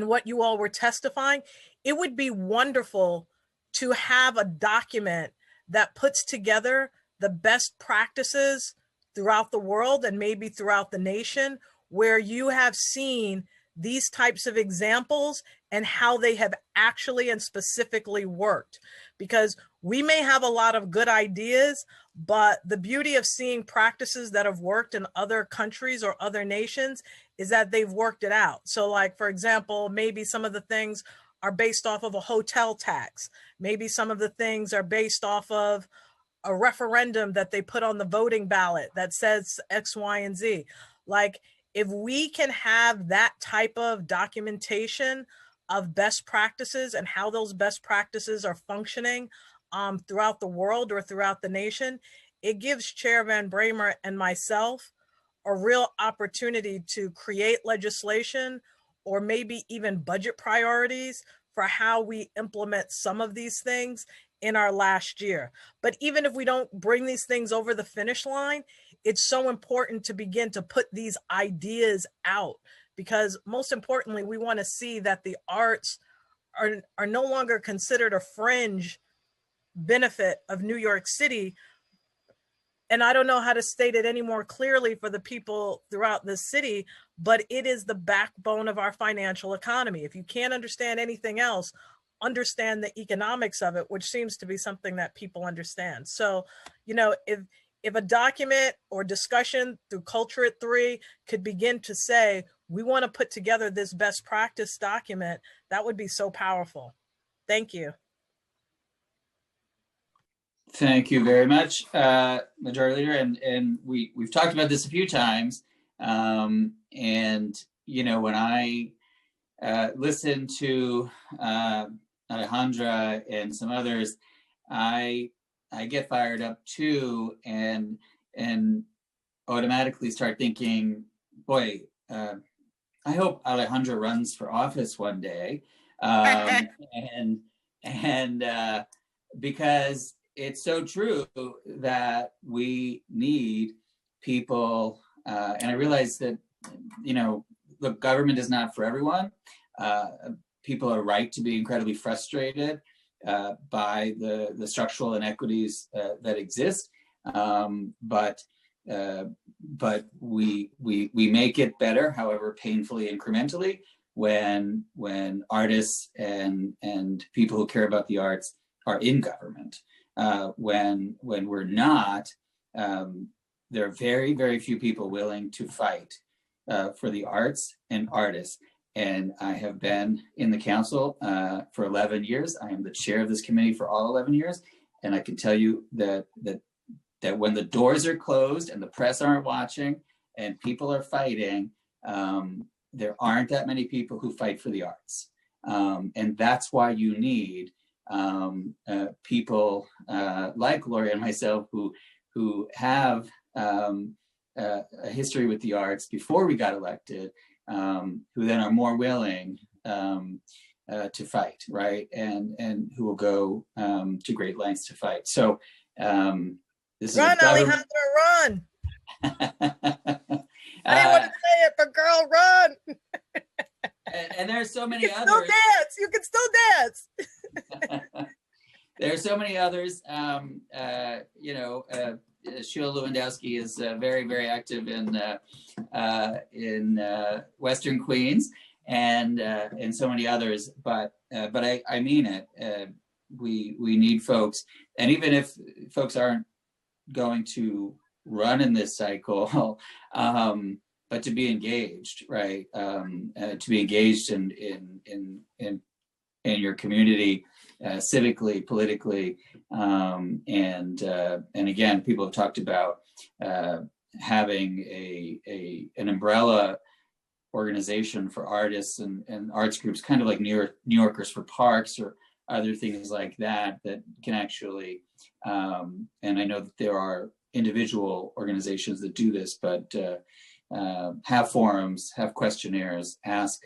what you all were testifying, it would be wonderful to have a document that puts together the best practices throughout the world and maybe throughout the nation, where you have seen these types of examples and how they have actually and specifically worked. Because we may have a lot of good ideas, but the beauty of seeing practices that have worked in other countries or other nations is that they've worked it out. So like, for example, maybe some of the things are based off of a hotel tax. Maybe some of the things are based off of a referendum that they put on the voting ballot that says X, Y, and Z. Like, if we can have that type of documentation of best practices and how those best practices are functioning throughout the world or throughout the nation, it gives Chair Van Bramer and myself a real opportunity to create legislation or maybe even budget priorities for how we implement some of these things in our last year. But even if we don't bring these things over the finish line, it's so important to begin to put these ideas out, because most importantly, we want to see that the arts are no longer considered a fringe benefit of New York City. And I don't know how to state it any more clearly for the people throughout this city, but it is the backbone of our financial economy. If you can't understand anything else, understand the economics of it, which seems to be something that people understand. So, you know, if a document or discussion through Culture at 3 could begin to say, we want to put together this best practice document, that would be so powerful. Thank you. Thank you very much, Majority Leader. And we've talked about this a few times. And, you know, when I listen to Alejandra and some others, I get fired up too, and automatically start thinking, boy, I hope Alejandra runs for office one day. and because it's so true that we need people, and I realize that, look, government is not for everyone. People are right to be incredibly frustrated by the structural inequities that exist, but we make it better, however painfully, incrementally, when artists and people who care about the arts are in government. When we're not, there are very, very few people willing to fight for the arts and artists. And I have been in the council for 11 years. I am the chair of this committee for all 11 years. And I can tell you that when the doors are closed and the press aren't watching and people are fighting, there aren't that many people who fight for the arts. And that's why you need people like Lori and myself who have a history with the arts before we got elected, who then are more willing to fight, right? And who will go to great lengths to fight. So this run, is Alejandra, run. I didn't want to say it, but girl, run. And there's so many others. Still dance. You can still dance. There are so many others. Sheila Lewandowski is very, very active in Western Queens, and so many others. But I mean it. We need folks, and even if folks aren't going to run in this cycle, but to be engaged, right? To be engaged in your community, civically, politically, and again, people have talked about having an umbrella organization for artists and arts groups, kind of like New Yorkers for Parks or other things like that can actually, and I know that there are individual organizations that do this, but have forums, have questionnaires, ask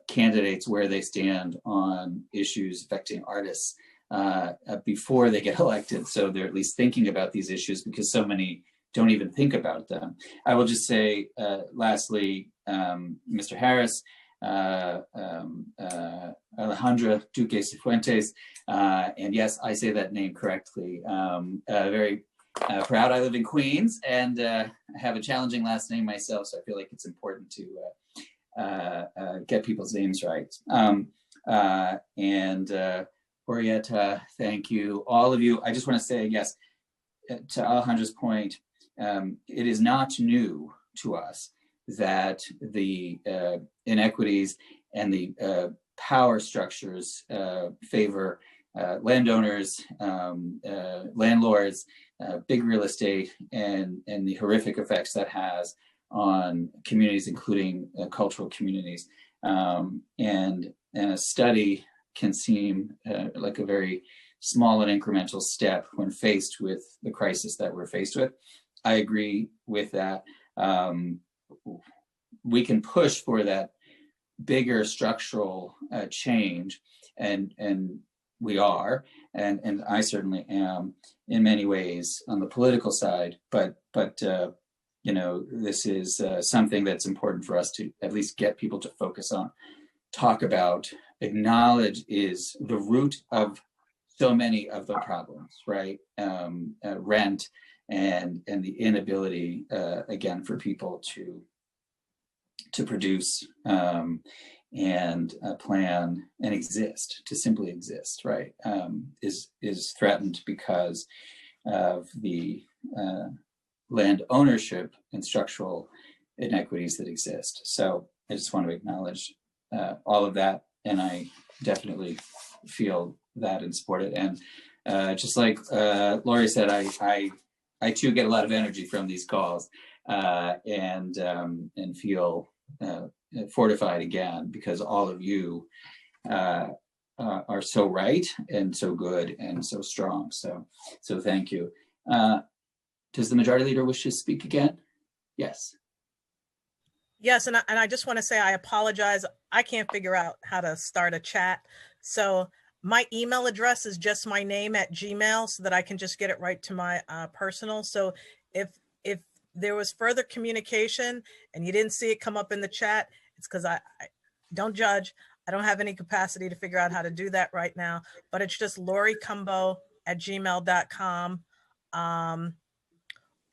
candidates where they stand on issues affecting artists before they get elected. So they're at least thinking about these issues, because so many don't even think about them. I will just say, lastly, Mr. Harris, Alejandra Duque Cifuentes, and yes, I say that name correctly. Very proud. I live in Queens, and I have a challenging last name myself, so I feel like it's important to get people's names right. And Orietta, thank you. All of you, I just want to say, yes, to Alejandra's point, it is not new to us that the inequities and the power structures favor landowners, landlords, big real estate, and the horrific effects that has on communities, including cultural communities. And a study can seem like a very small and incremental step when faced with the crisis that we're faced with. I agree with that. We can push for that bigger structural change, and we are, and I certainly am in many ways on the political side, but this is something that's important for us to at least get people to focus on, talk about, acknowledge is the root of so many of the problems, right? Rent and the inability, again, for people to produce and plan and exist, to simply exist, right? Is threatened because of the land ownership and structural inequities that exist. So I just want to acknowledge all of that, and I definitely feel that and support it. And just like Lori said, I too get a lot of energy from these calls, and feel fortified again, because all of you are so right and so good and so strong. So thank you. Does the majority leader wish to speak again? Yes. Yes, and I just want to say I apologize. I can't figure out how to start a chat. So my email address is just my name at Gmail, so that I can just get it right to my personal. So if there was further communication and you didn't see it come up in the chat, it's because I don't judge. I don't have any capacity to figure out how to do that right now, but it's just loricumbo@gmail.com.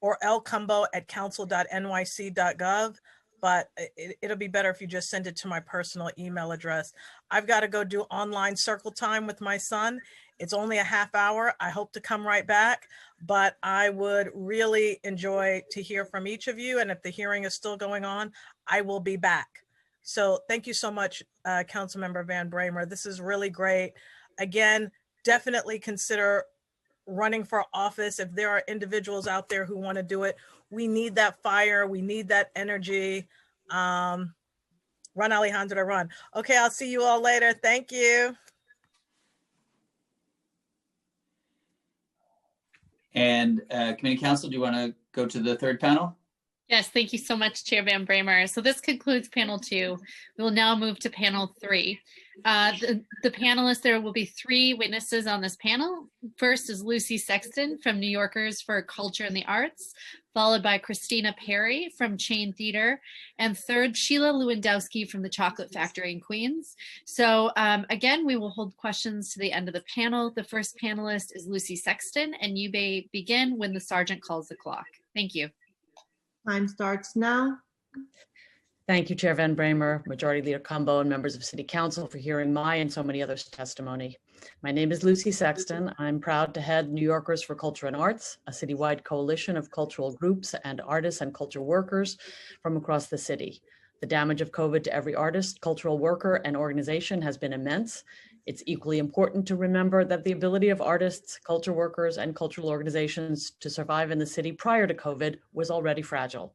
Or lcumbo@council.nyc.gov. But it'll be better if you just send it to my personal email address. I've got to go do online circle time with my son. It's only a half hour. I hope to come right back, but I would really enjoy to hear from each of you. And if the hearing is still going on, I will be back. So thank you so much, Councilmember Van Bramer. This is really great. Again, definitely consider running for office. If there are individuals out there who want to do it, we need that fire. We need that energy. Run, Alejandra, run. Okay, I'll see you all later. Thank you. And Committee Council, do you want to go to the third panel? Yes, thank you so much, Chair Van Bramer. So this concludes panel 2. We will now move to panel 3. The panelists, there will be 3 witnesses on this panel. First is Lucy Sexton from New Yorkers for Culture and the Arts, followed by Christina Perry from Chain Theater, and third, Sheila Lewandowski from the Chocolate Factory in Queens. So again, we will hold questions to the end of the panel. The first panelist is Lucy Sexton, and you may begin when the sergeant calls the clock. Thank you. Time starts now. Thank you, Chair Van Bramer, Majority Leader Cumbo, and members of City Council for hearing my and so many others' testimony. My name is Lucy Sexton. I'm proud to head New Yorkers for Culture and Arts, a citywide coalition of cultural groups and artists and culture workers from across the city. The damage of COVID to every artist, cultural worker, and organization has been immense. It's equally important to remember that the ability of artists, culture workers, and cultural organizations to survive in the city prior to COVID was already fragile.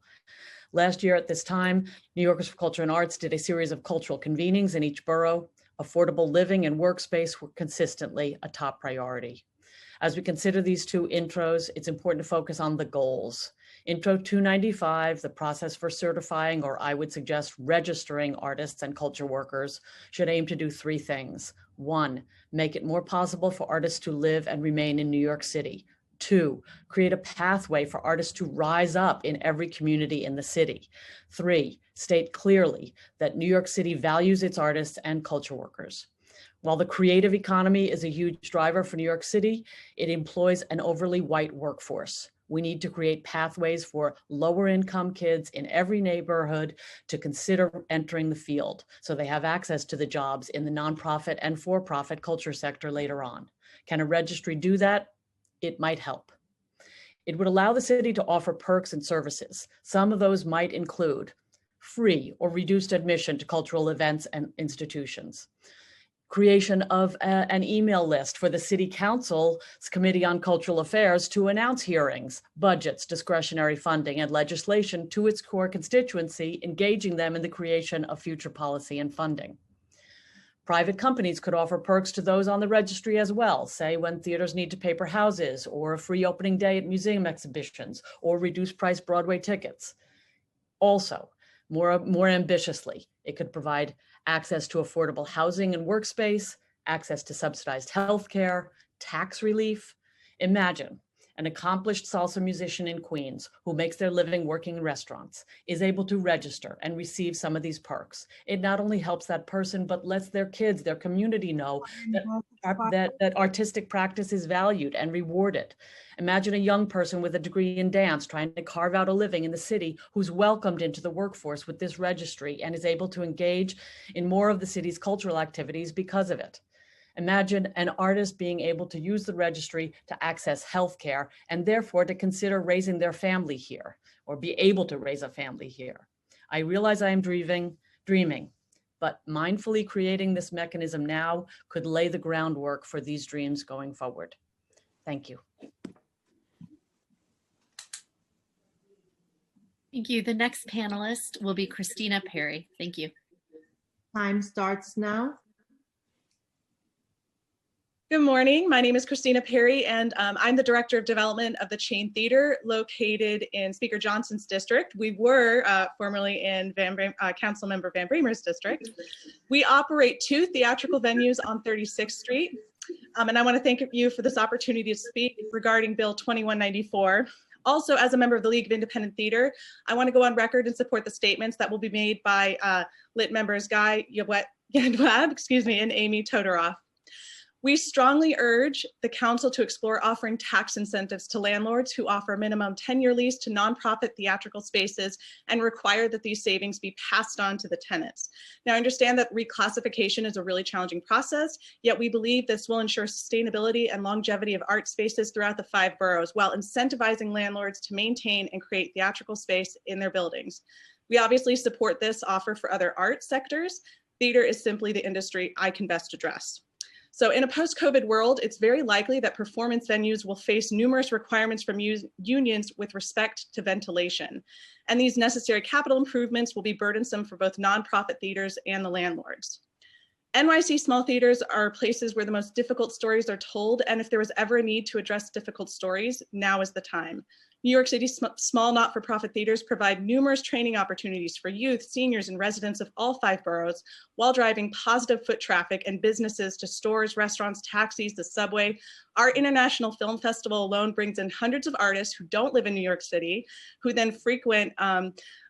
Last year at this time, New Yorkers for Culture and Arts did a series of cultural convenings in each borough. Affordable living and workspace were consistently a top priority. As we consider these 2 intros, it's important to focus on the goals. Intro 295, the process for certifying, or I would suggest registering artists and culture workers, should aim to do 3 things. 1, make it more possible for artists to live and remain in New York City. 2, create a pathway for artists to rise up in every community in the city. 3, state clearly that New York City values its artists and culture workers. While the creative economy is a huge driver for New York City, it employs an overly white workforce. We need to create pathways for lower income kids in every neighborhood to consider entering the field so they have access to the jobs in the nonprofit and for-profit culture sector later on. Can a registry do that? It might help. It would allow the city to offer perks and services. Some of those might include free or reduced admission to cultural events and institutions, creation of an email list for the City Council's Committee on Cultural Affairs to announce hearings, budgets, discretionary funding, and legislation to its core constituency, engaging them in the creation of future policy and funding. Private companies could offer perks to those on the registry as well, say when theaters need to paper houses, or a free opening day at museum exhibitions, or reduced price Broadway tickets. Also, more ambitiously, it could provide access to affordable housing and workspace, access to subsidized healthcare, tax relief. Imagine an accomplished salsa musician in Queens who makes their living working in restaurants is able to register and receive some of these perks. It not only helps that person, but lets their kids, their community know that artistic practice is valued and rewarded. Imagine a young person with a degree in dance trying to carve out a living in the city who's welcomed into the workforce with this registry and is able to engage in more of the city's cultural activities because of it. Imagine an artist being able to use the registry to access healthcare and therefore to consider raising their family here or be able to raise a family here. I realize I am dreaming, but mindfully creating this mechanism now could lay the groundwork for these dreams going forward. Thank you. Thank you. The next panelist will be Christina Perry. Thank you. Time starts now. Good morning. My name is Christina Perry, and I'm the Director of Development of the Chain Theater located in Speaker Johnson's district. We were formerly in Councilmember Van Bramer's district. We operate 2 theatrical venues on 36th Street. And I want to thank you for this opportunity to speak regarding Bill 2194. Also, as a member of the League of Independent Theater, I want to go on record and support the statements that will be made by lit members Guy Yadwab, and Amy Todoroff. We strongly urge the council to explore offering tax incentives to landlords who offer a minimum 10-year lease to nonprofit theatrical spaces and require that these savings be passed on to the tenants. Now, I understand that reclassification is a really challenging process, yet we believe this will ensure sustainability and longevity of art spaces throughout the 5 boroughs while incentivizing landlords to maintain and create theatrical space in their buildings. We obviously support this offer for other art sectors. Theater is simply the industry I can best address. So in a post-COVID world, it's very likely that performance venues will face numerous requirements from unions with respect to ventilation. And these necessary capital improvements will be burdensome for both nonprofit theaters and the landlords. NYC small theaters are places where the most difficult stories are told, and if there was ever a need to address difficult stories, now is the time. New York City small not-for-profit theaters provide numerous training opportunities for youth, seniors, and residents of all 5 boroughs while driving positive foot traffic and businesses to stores, restaurants, taxis, the subway. Our International Film Festival alone brings in hundreds of artists who don't live in New York City, who then frequent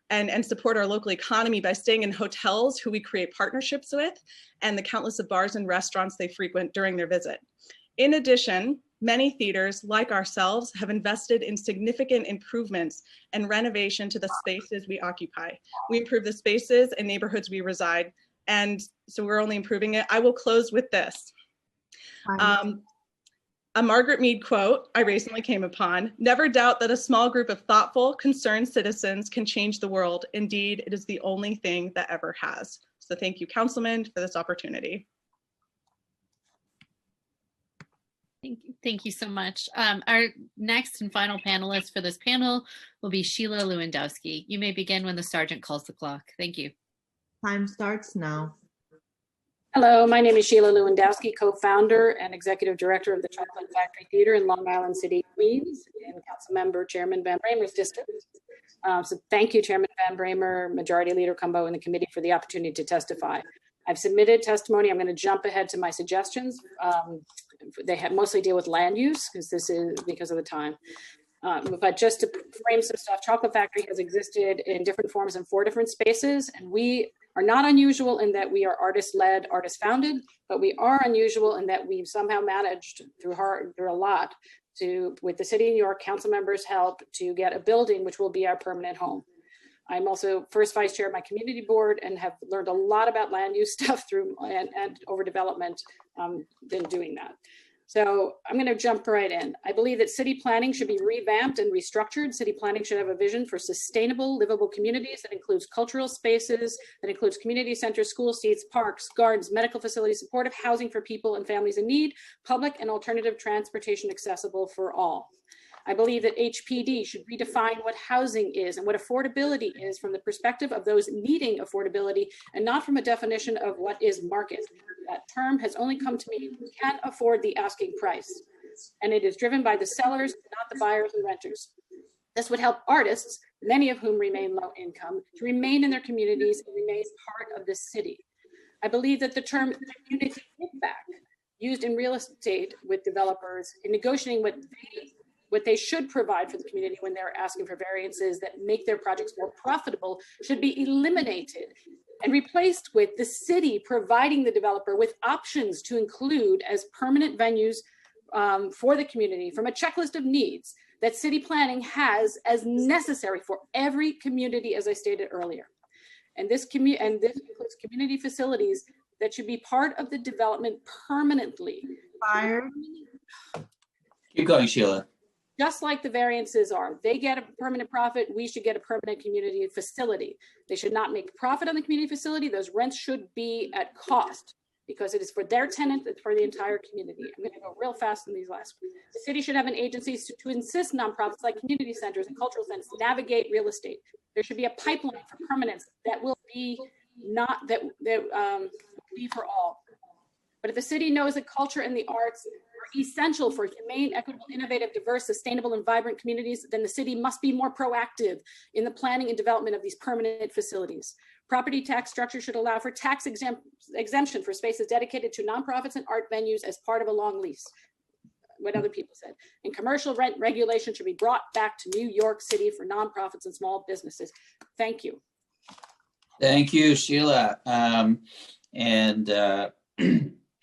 and support our local economy by staying in hotels who we create partnerships with, and the countless of bars and restaurants they frequent during their visit. In addition, many theaters, like ourselves, have invested in significant improvements and renovation to the spaces we occupy. We improve the spaces and neighborhoods we reside, and so we're only improving it. I will close with this. A Margaret Mead quote I recently came upon: "Never doubt that a small group of thoughtful, concerned citizens can change the world. Indeed, it is the only thing that ever has." So thank you, Councilman, for this opportunity. Thank you so much. Our next and final panelist for this panel will be Sheila Lewandowski. You may begin when the sergeant calls the clock. Thank you. Time starts now. Hello, my name is Sheila Lewandowski, co-founder and executive director of the Chocolate Factory Theater in Long Island City, Queens, and council member Chairman Van Bramer's district. So thank you, Chairman Van Bramer, Majority Leader Cumbo, and the committee for the opportunity to testify. I've submitted testimony. I'm going to jump ahead to my suggestions. They mostly deal with land use because of the time. But just to frame some stuff, Chocolate Factory has existed in different forms in 4 different spaces, and we are not unusual in that we are artist-led, artist-founded, but we are unusual in that we've somehow managed through a lot to, with the City of New York council members' help, to get a building which will be our permanent home. I'm also first vice chair of my community board and have learned a lot about land use stuff through and overdevelopment in doing that. So I'm going to jump right in. I believe that city planning should be revamped and restructured. City planning should have a vision for sustainable, livable communities that includes cultural spaces, that includes community centers, school seats, parks, gardens, medical facilities, supportive housing for people and families in need, public and alternative transportation accessible for all. I believe that HPD should redefine what housing is and what affordability is from the perspective of those needing affordability and not from a definition of what is market. That term has only come to mean who can afford the asking price. And it is driven by the sellers, not the buyers and renters. This would help artists, many of whom remain low income, to remain in their communities and remain part of the city. I believe that the term community giveback used in real estate with developers in negotiating what they should provide for the community when they're asking for variances that make their projects more profitable should be eliminated and replaced with the city providing the developer with options to include as permanent venues for the community from a checklist of needs that city planning has as necessary for every community, as I stated earlier. And this includes community facilities that should be part of the development permanently. Fired. Keep going, Sheila. Just like the variances are. They get a permanent profit, we should get a permanent community facility. They should not make profit on the community facility. Those rents should be at cost because it is for their tenant, it's for the entire community. I'm gonna go real fast in these last ones. The city should have an agency to insist nonprofits like community centers and cultural centers navigate real estate. There should be a pipeline for permanence that will be be for all. But if the city knows that culture and the arts are essential for humane, equitable, innovative, diverse, sustainable, and vibrant communities, then the city must be more proactive in the planning and development of these permanent facilities. Property tax structure should allow for tax exemption for spaces dedicated to nonprofits and art venues as part of a long lease, what other people said. And commercial rent regulation should be brought back to New York City for nonprofits and small businesses. Thank you. Thank you, Sheila.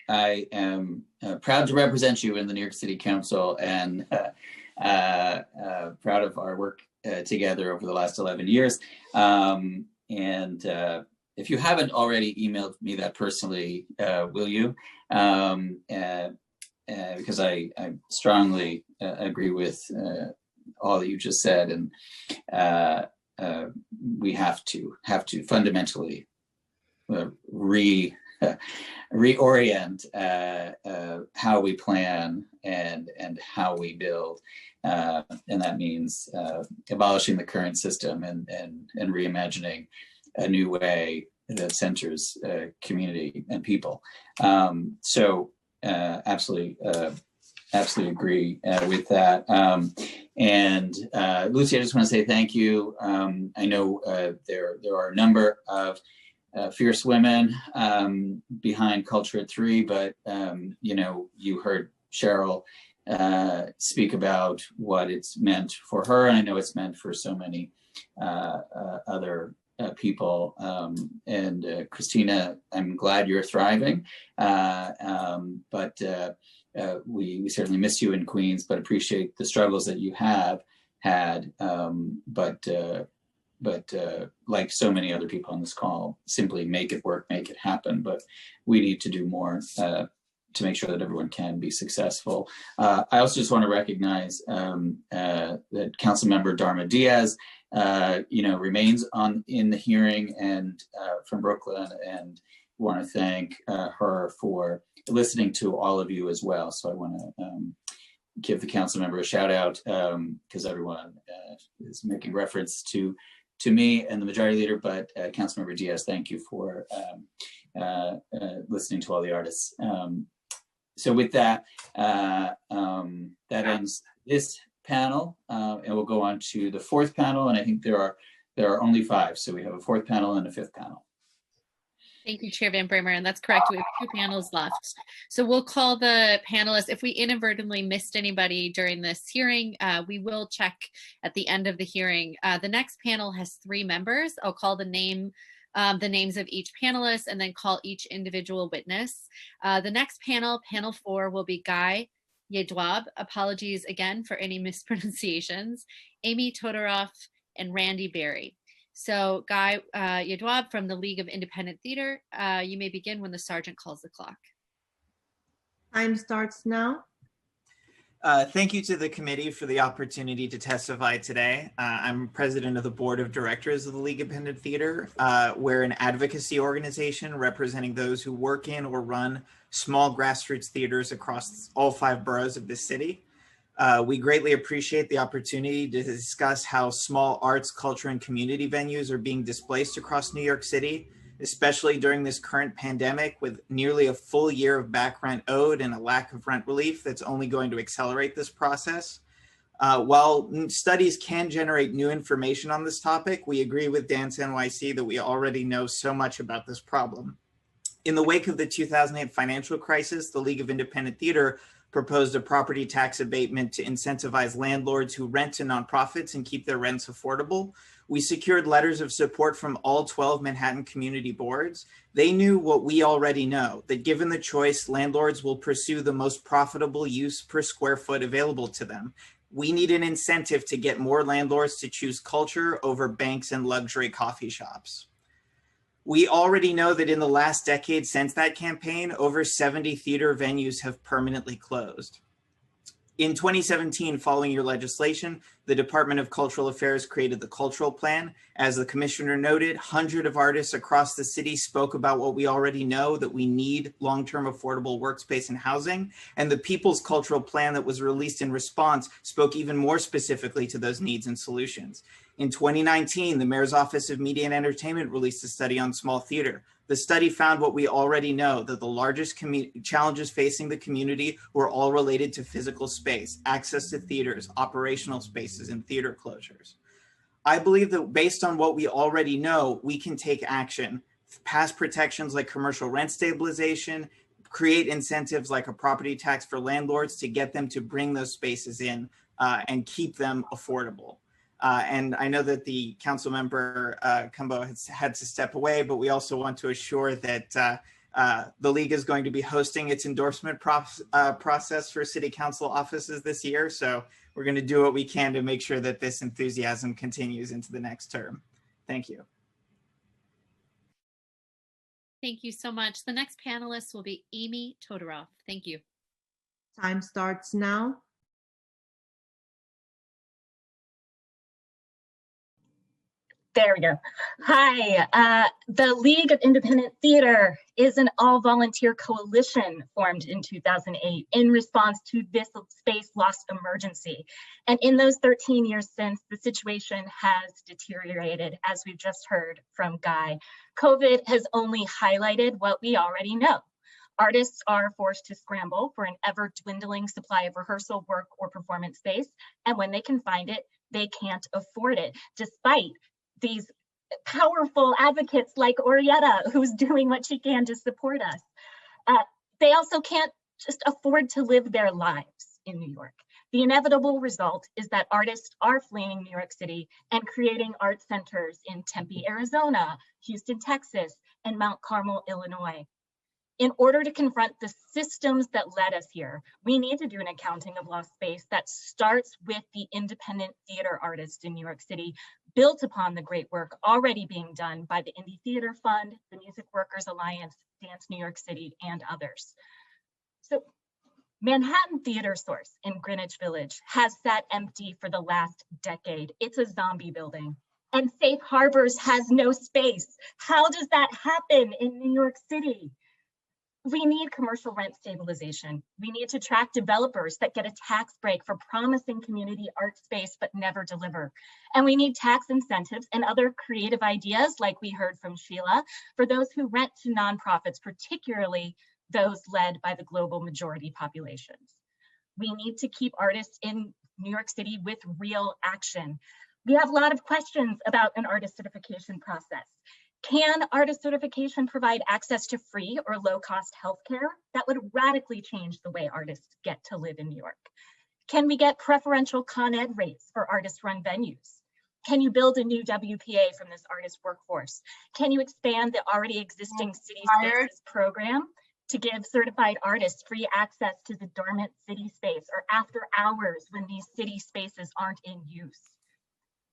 I am proud to represent you in the New York City Council, and proud of our work together over the last 11 years. If you haven't already emailed me that personally, will you? Because I strongly agree with all that you just said, and we have to fundamentally reorient how we plan and how we build, and that means abolishing the current system and reimagining a new way that centers community and people. Absolutely agree with that. Lucy, I just want to say thank you. I know there are a number of fierce women behind Culture at 3, but you heard Cheryl speak about what it's meant for her, and I know it's meant for so many other people. Christina, I'm glad you're thriving, but we certainly miss you in Queens, but appreciate the struggles that you have had. But like so many other people on this call, simply make it work, make it happen. But we need to do more to make sure that everyone can be successful. I also just want to recognize that Councilmember Dharma Diaz, remains in the hearing and from Brooklyn, and want to thank her for listening to all of you as well. So I want to give the council member a shout out, because everyone is making reference to me and the majority leader, but Councilmember Diaz, thank you for listening to all the artists. So with that, that ends this panel, and we'll go on to the fourth panel. And I think there are only 5, so we have a fourth panel and a fifth panel. Thank you, Chair Van Bramer, and that's correct. We have 2 panels left. So we'll call the panelists. If we inadvertently missed anybody during this hearing, we will check at the end of the hearing. The next panel has 3 members. I'll call the names of each panelist and then call each individual witness. The next panel, panel 4, will be Guy Yedwab. Apologies again for any mispronunciations. Amy Todoroff and Randy Berry. So Guy Yedwab from the League of Independent Theater, you may begin when the sergeant calls the clock. Time starts now. Thank you to the committee for the opportunity to testify today. I'm president of the board of directors of the League of Independent Theater. We're an advocacy organization representing those who work in or run small grassroots theaters across all 5 boroughs of the city. We greatly appreciate the opportunity to discuss how small arts, culture, and community venues are being displaced across New York City, especially during this current pandemic with nearly a full year of back rent owed and a lack of rent relief that's only going to accelerate this process. While studies can generate new information on this topic, we agree with Dance NYC that we already know so much about this problem. In the wake of the 2008 financial crisis, the League of Independent Theater proposed a property tax abatement to incentivize landlords who rent to nonprofits and keep their rents affordable. We secured letters of support from all 12 Manhattan community boards. They knew what we already know, that given the choice, landlords will pursue the most profitable use per square foot available to them. We need an incentive to get more landlords to choose culture over banks and luxury coffee shops. We already know that in the last decade since that campaign, over 70 theater venues have permanently closed. In 2017, following your legislation, the Department of Cultural Affairs created the Cultural Plan. As the commissioner noted, hundreds of artists across the city spoke about what we already know, that we need long-term affordable workspace and housing. And the People's Cultural Plan that was released in response spoke even more specifically to those needs and solutions. In 2019, the Mayor's Office of Media and Entertainment released a study on small theater. The study found what we already know, that the largest challenges facing the community were all related to physical space, access to theaters, operational spaces, and theater closures. I believe that based on what we already know, we can take action, pass protections like commercial rent stabilization, create incentives like a property tax for landlords to get them to bring those spaces in and keep them affordable. And I know that the council member Cumbo has had to step away, but we also want to assure that the league is going to be hosting its endorsement process for city council offices this year. So we're going to do what we can to make sure that this enthusiasm continues into the next term. Thank you. Thank you so much. The next panelist will be Amy Todorov. Thank you. Time starts now. There we go. Hi, the League of Independent Theater is an all-volunteer coalition formed in 2008 in response to this space loss emergency. And in those 13 years since, the situation has deteriorated, as we've just heard from Guy. COVID has only highlighted what we already know. Artists are forced to scramble for an ever-dwindling supply of rehearsal work or performance space, and when they can find it, they can't afford it, despite these powerful advocates like Orietta, who's doing what she can to support us. They also can't just afford to live their lives in New York. The inevitable result is that artists are fleeing New York City and creating art centers in Tempe, Arizona, Houston, Texas, and Mount Carmel, Illinois. In order to confront the systems that led us here, we need to do an accounting of lost space that starts with the independent theater artists in New York City, built upon the great work already being done by the Indie Theater Fund, the Music Workers Alliance, Dance New York City, and others. So Manhattan Theater Source in Greenwich Village has sat empty for the last decade. It's a zombie building. And Safe Harbors has no space. How does that happen in New York City? We need commercial rent stabilization. We need to track developers that get a tax break for promising community art space but never deliver. And we need tax incentives and other creative ideas, like we heard from Sheila, for those who rent to nonprofits, particularly those led by the global majority populations. We need to keep artists in New York City with real action. We have a lot of questions about an artist certification process. Can artist certification provide access to free or low-cost healthcare? That would radically change the way artists get to live in New York. Can we get preferential Con Ed rates for artist-run venues? Can you build a new WPA from this artist workforce? Can you expand the already existing City Spaces program to give certified artists free access to the dormant city space or after hours when these city spaces aren't in use?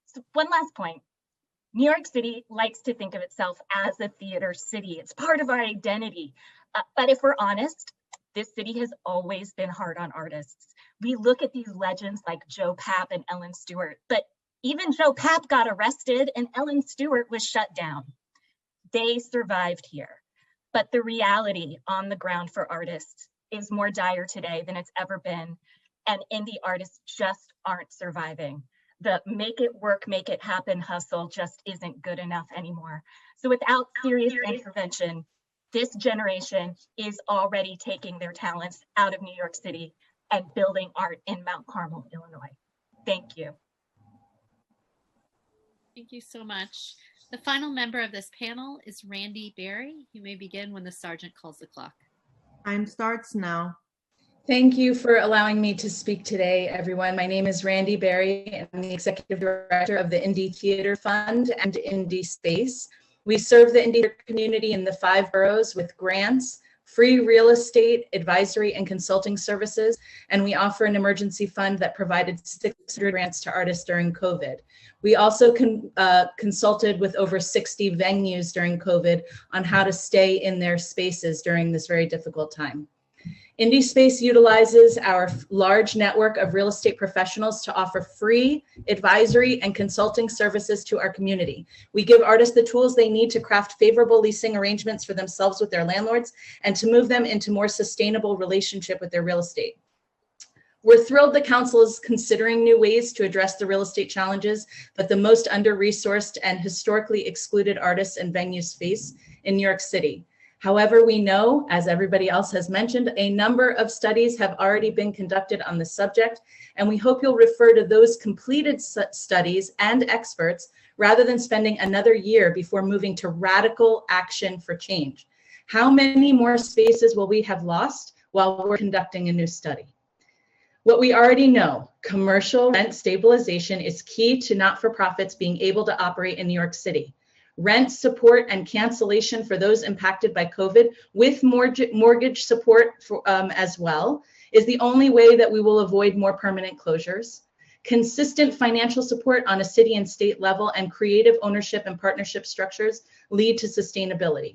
So one last point. New York City likes to think of itself as a theater city. It's part of our identity. But if we're honest, this city has always been hard on artists. We look at these legends like Joe Papp and Ellen Stewart, but even Joe Papp got arrested and Ellen Stewart was shut down. They survived here. But the reality on the ground for artists is more dire today than it's ever been. And indie artists just aren't surviving. The make it work, make it happen hustle just isn't good enough anymore. So without serious intervention, this generation is already taking their talents out of New York City and building art in Mount Carmel, Illinois. Thank you. Thank you so much. The final member of this panel is Randy Berry. You may begin when the sergeant calls the clock. Time starts now. Thank you for allowing me to speak today, everyone. My name is Randy Berry. I'm the Executive Director of the Indie Theater Fund and Indie Space. We serve the indie community in the 5 boroughs with grants, free real estate, advisory, and consulting services, and we offer an emergency fund that provided 600 grants to artists during COVID. We also consulted with over 60 venues during COVID on how to stay in their spaces during this very difficult time. Indie Space utilizes our large network of real estate professionals to offer free advisory and consulting services to our community. We give artists the tools they need to craft favorable leasing arrangements for themselves with their landlords and to move them into more sustainable relationship with their real estate. We're thrilled the council is considering new ways to address the real estate challenges that the most under-resourced and historically excluded artists and venues face in New York City. However, we know, as everybody else has mentioned, a number of studies have already been conducted on the subject, and we hope you'll refer to those completed studies and experts rather than spending another year before moving to radical action for change. How many more spaces will we have lost while we're conducting a new study? What we already know, commercial rent stabilization is key to not-for-profits being able to operate in New York City. Rent support and cancellation for those impacted by COVID with mortgage support as well is the only way that we will avoid more permanent closures. Consistent financial support on a city and state level and creative ownership and partnership structures lead to sustainability.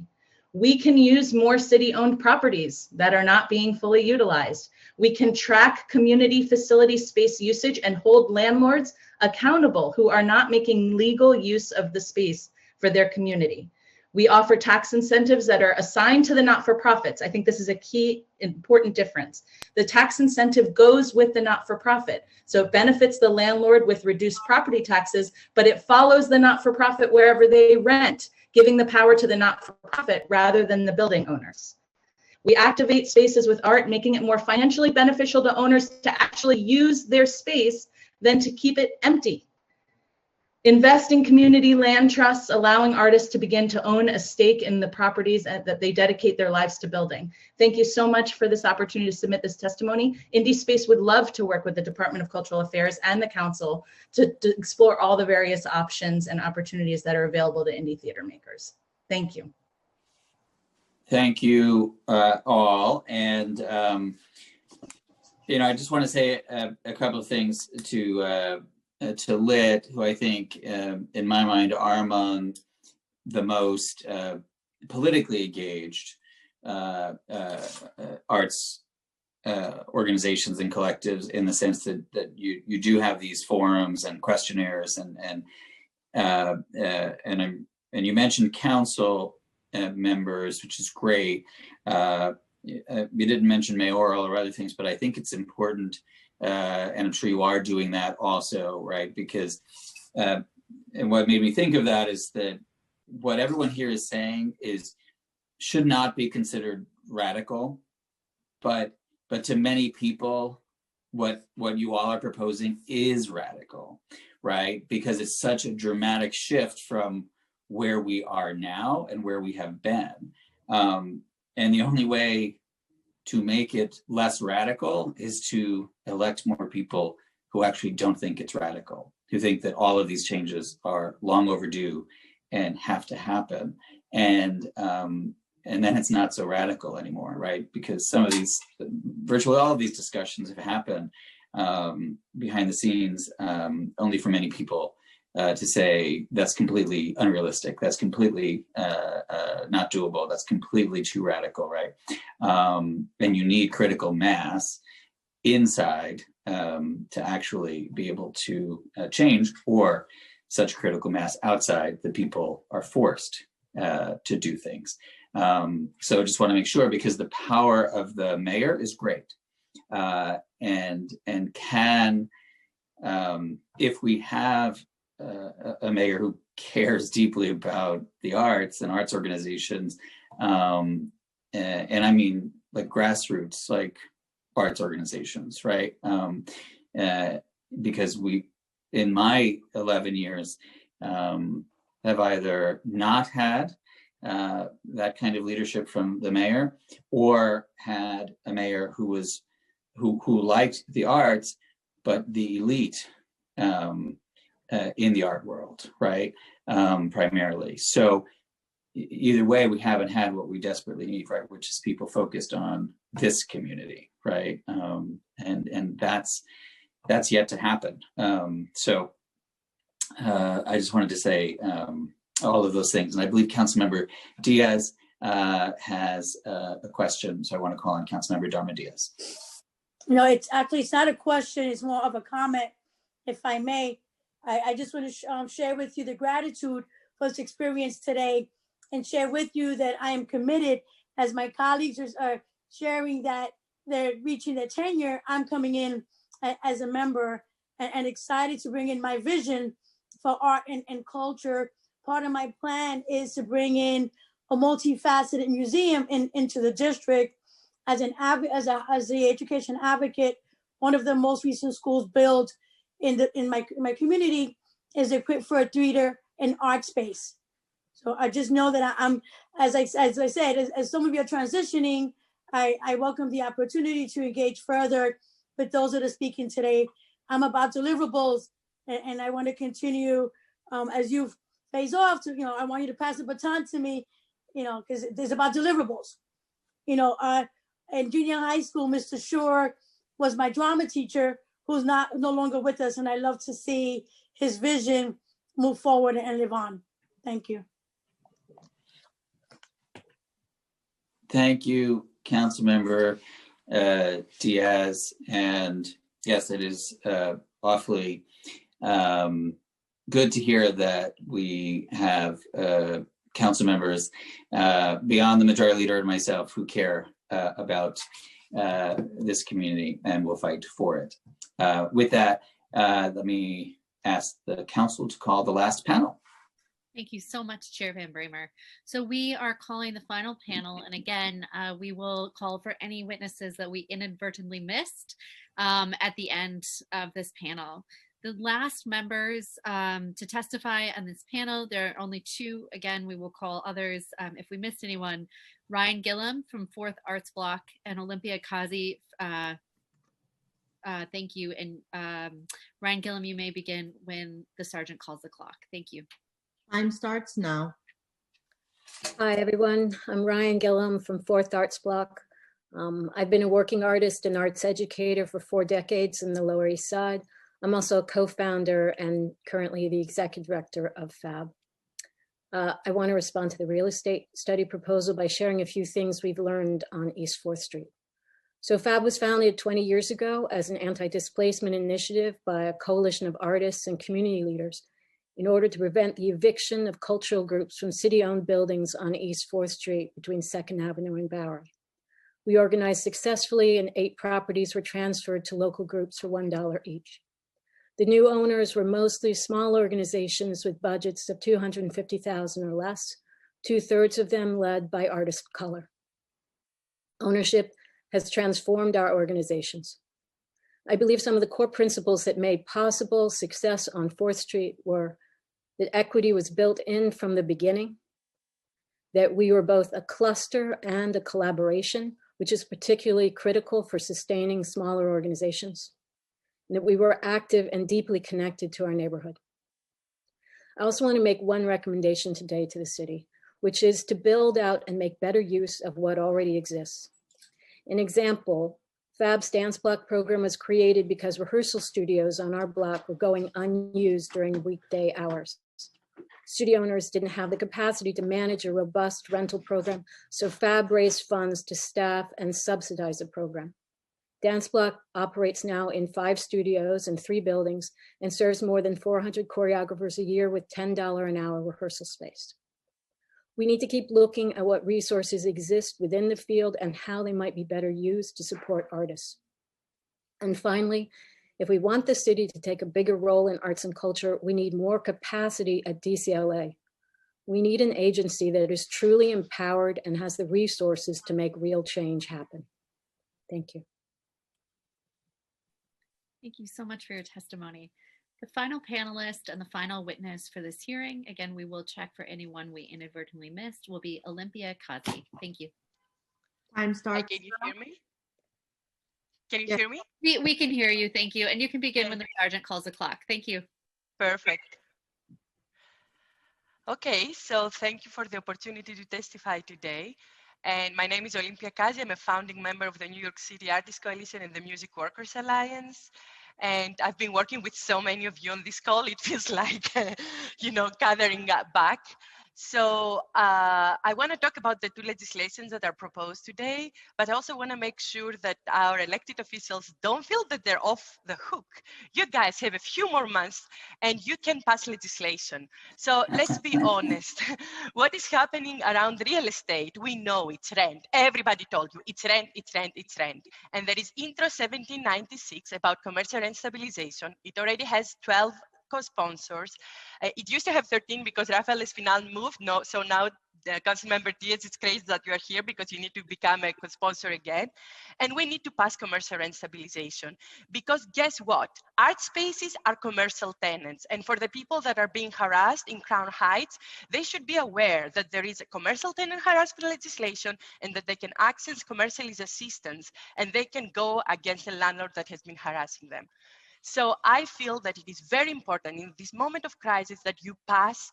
We can use more city-owned properties that are not being fully utilized. We can track community facility space usage and hold landlords accountable who are not making legal use of the space for their community. We offer tax incentives that are assigned to the not-for-profits. I think this is a key important difference. The tax incentive goes with the not-for-profit. So it benefits the landlord with reduced property taxes, but it follows the not-for-profit wherever they rent, giving the power to the not-for-profit rather than the building owners. We activate spaces with art, making it more financially beneficial to owners to actually use their space than to keep it empty. Invest in community land trusts, allowing artists to begin to own a stake in the properties that they dedicate their lives to building. Thank you so much for this opportunity to submit this testimony. Indie Space would love to work with the Department of Cultural Affairs and the Council to explore all the various options and opportunities that are available to indie theater makers. Thank you. Thank you all. And, I just want to say a couple of things to Lit, who I think, in my mind, are among the most politically engaged arts organizations and collectives, in the sense that you do have these forums and questionnaires, and you mentioned council members, which is great. You didn't mention mayoral or other things, but I think it's important. And I'm sure you are doing that also, right? Because, and what made me think of that is that what everyone here is saying should not be considered radical, but to many people, what you all are proposing is radical, right? Because it's such a dramatic shift from where we are now and where we have been. And the only way to make it less radical is to elect more people who actually don't think it's radical, who think that all of these changes are long overdue and have to happen. And then it's not so radical anymore, right? Because virtually all of these discussions have happened behind the scenes, only for many people to say that's completely unrealistic, that's completely not doable, that's completely too radical, right? And you need critical mass inside to actually be able to change, or such critical mass outside that people are forced to do things. So I just want to make sure, because the power of the mayor is great, and can, if we have a mayor who cares deeply about the arts and arts organizations, and I mean like grassroots, like arts organizations, right? Because we, in my 11 years, have either not had that kind of leadership from the mayor, or had a mayor who liked the arts, but the elite in the art world, right? Primarily. So either way, we haven't had what we desperately need, right? Which is people focused on this community, right? And that's yet to happen. So I just wanted to say all of those things. And I believe Councilmember Diaz has a question. So I want to call on Councilmember Darma Diaz. No, it's not a question. It's more of a comment, if I may. I just want to share with you the gratitude for this experience today, and share with you that I am committed, as my colleagues are sharing that they're reaching their tenure. I'm coming in as a member, and excited to bring in my vision for art and culture. Part of my plan is to bring in a multifaceted museum into the district as the education advocate. One of the most recent schools built in my community is equipped for a theater and art space. So I just know that I'm, as I said, as some of you are transitioning, I welcome the opportunity to engage further with those that are speaking today. I'm about deliverables, and I want to continue as you phase off to, I want you to pass the baton to me, because it's about deliverables. In junior high school, Mr. Shore was my drama teacher, who's no longer with us, and I love to see his vision move forward and live on. Thank you. Thank you, Councilmember Diaz. And yes, it is awfully good to hear that we have council members beyond the majority leader and myself who care about this community and will fight for it. With that, let me ask the council to call the last panel. Thank you so much, Chair Van Bramer. So we are calling the final panel, and again, we will call for any witnesses that we inadvertently missed at the end of this panel. The last members to testify on this panel, there are only two. Again, we will call others if we missed anyone. Ryan Gillum from 4th Arts Block and Olympia Kazi. Thank you. And Ryan Gillum, you may begin when the sergeant calls the clock. Thank you. Time starts now. Hi, everyone. I'm Ryan Gillum from 4th Arts Block. I've been a working artist and arts educator for 4 decades in the Lower East Side. I'm also a co-founder and currently the executive director of FAB. I want to respond to the real estate study proposal by sharing a few things we've learned on East 4th Street. So FAB was founded 20 years ago as an anti-displacement initiative by a coalition of artists and community leaders in order to prevent the eviction of cultural groups from city-owned buildings on East 4th Street between 2nd Avenue and Bowery. We organized successfully, and 8 properties were transferred to local groups for $1 each. The new owners were mostly small organizations with budgets of $250,000 or less, 2/3 of them led by artists of color. Ownership has transformed our organizations. I believe some of the core principles that made possible success on 4th Street were that equity was built in from the beginning, that we were both a cluster and a collaboration, which is particularly critical for sustaining smaller organizations, and that we were active and deeply connected to our neighborhood. I also want to make one recommendation today to the city, which is to build out and make better use of what already exists. An example, FAB's Dance Block program was created because rehearsal studios on our block were going unused during weekday hours. Studio owners didn't have the capacity to manage a robust rental program, so FAB raised funds to staff and subsidize the program. Dance Block operates now in 5 studios and 3 buildings and serves more than 400 choreographers a year with $10 an hour rehearsal space. We need to keep looking at what resources exist within the field and how they might be better used to support artists. And finally, if we want the city to take a bigger role in arts and culture, we need more capacity at DCLA. We need an agency that is truly empowered and has the resources to make real change happen. Thank you. Thank you so much for your testimony. The final panelist and the final witness for this hearing, again, we will check for anyone we inadvertently missed, will be Olympia Kazi. Thank you. Time starts. Can you hear me? Can you hear me? We can hear you, thank you. And you can begin when the sergeant calls the clock. Thank you. Perfect. Okay, so thank you for the opportunity to testify today. And my name is Olympia Kazi. I'm a founding member of the New York City Artists Coalition and the Music Workers Alliance. And I've been working with so many of you on this call. It feels like, gathering back. So I want to talk about the two legislations that are proposed today, but I also want to make sure that our elected officials don't feel that they're off the hook. You guys have a few more months and you can pass legislation. So let's be honest. What is happening around real estate? We know it's rent. Everybody told you it's rent, it's rent, it's rent. And there is Intro 1796 about commercial rent stabilization. It already has 12 co-sponsors. It used to have 13 because Rafael Espinal moved. No, so now Councilmember Diaz, it's crazy that you are here because you need to become a co-sponsor again. And we need to pass commercial rent stabilization because guess what? Art spaces are commercial tenants. And for the people that are being harassed in Crown Heights, they should be aware that there is a commercial tenant harassment legislation and that they can access commercial lease assistance and they can go against a landlord that has been harassing them. So I feel that it is very important in this moment of crisis that you pass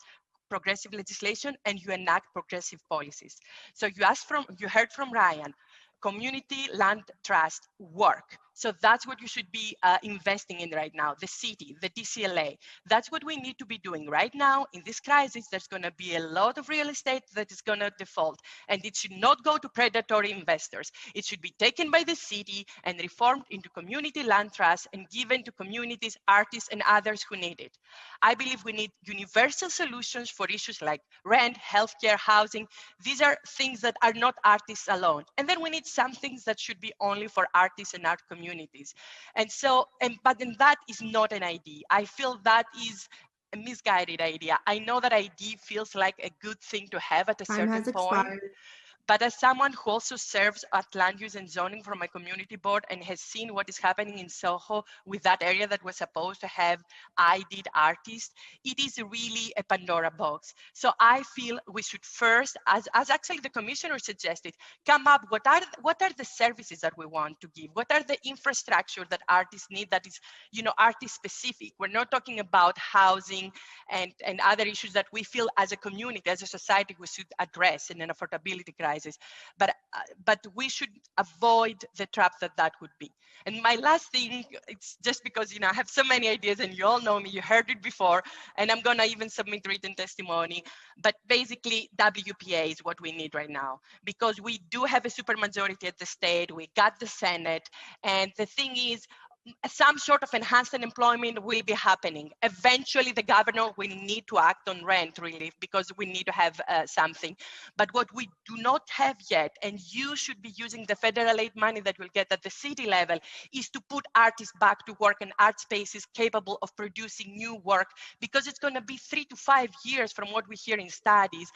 progressive legislation and you enact progressive policies. So you heard from Ryan, community land trust work. So that's what you should be investing in right now, the city, the DCLA. That's what we need to be doing right now in this crisis. There's going to be a lot of real estate that is going to default, and it should not go to predatory investors. It should be taken by the city and reformed into community land trust and given to communities, artists, and others who need it. I believe we need universal solutions for issues like rent, healthcare, housing. These are things that are not artists alone. And then we need some things that should be only for artists and art communities. And so, but then that is not an idea. I feel that is a misguided idea. I know that idea feels like a good thing to have at a certain point. But as someone who also serves at land use and zoning for my community board and has seen what is happening in Soho with that area that was supposed to have ID'd artists, it is really a Pandora box. So I feel we should first, as actually the commissioner suggested, come up what are the services that we want to give? What are the infrastructure that artists need that is, artist specific? We're not talking about housing and other issues that we feel as a community, as a society, we should address in an affordability crisis. But we should avoid the trap that would be. And my last thing, it's just because I have so many ideas and you all know me, you heard it before, and I'm gonna even submit written testimony. But basically, WPA is what we need right now because we do have a supermajority at the state. We got the Senate, and the thing is, some sort of enhanced unemployment will be happening. Eventually, the governor will need to act on rent relief because we need to have something. But what we do not have yet, and you should be using the federal aid money that we'll get at the city level, is to put artists back to work in art spaces capable of producing new work, because it's going to be 3 to 5 years from what we hear in studies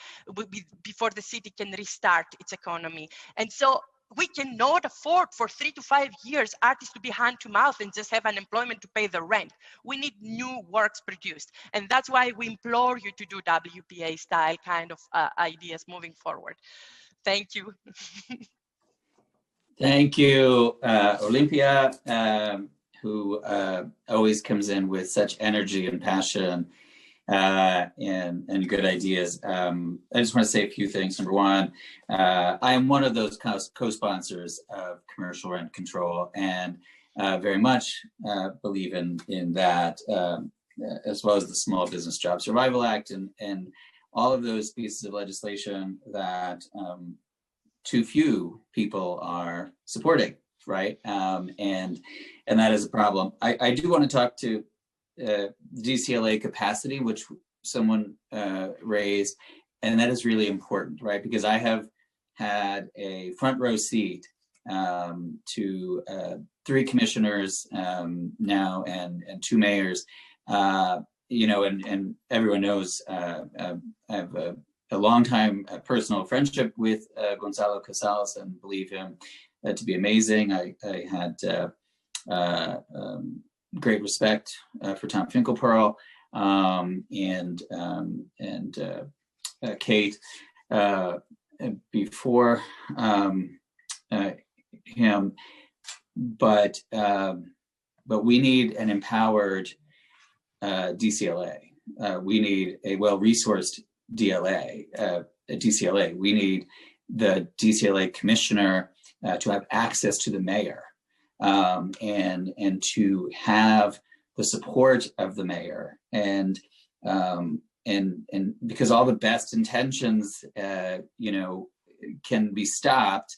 before the city can restart its economy. And so we cannot afford for 3 to 5 years artists to be hand to mouth and just have unemployment to pay the rent. We need new works produced. And that's why we implore you to do WPA style kind of ideas moving forward. Thank you. Thank you, Olympia, who always comes in with such energy and passion and good ideas. I just want to say a few things. Number one, I am one of those co-sponsors of commercial rent control and very much believe in that, as well as the Small Business Job Survival Act and all of those pieces of legislation that too few people are supporting, right? And that is a problem. I do want to talk to DCLA capacity, which someone raised, and that is really important, right? Because I have had a front row seat to 3 commissioners now and 2 mayors, and everyone knows I have a long time personal friendship with Gonzalo Casals and believe him to be amazing. I had great respect for Tom Finkelpearl and Kate before him, but we need an empowered DCLA. We need a well-resourced DCLA. We need the DCLA commissioner to have access to the mayor. And to have the support of the mayor. And and because all the best intentions, you know, can be stopped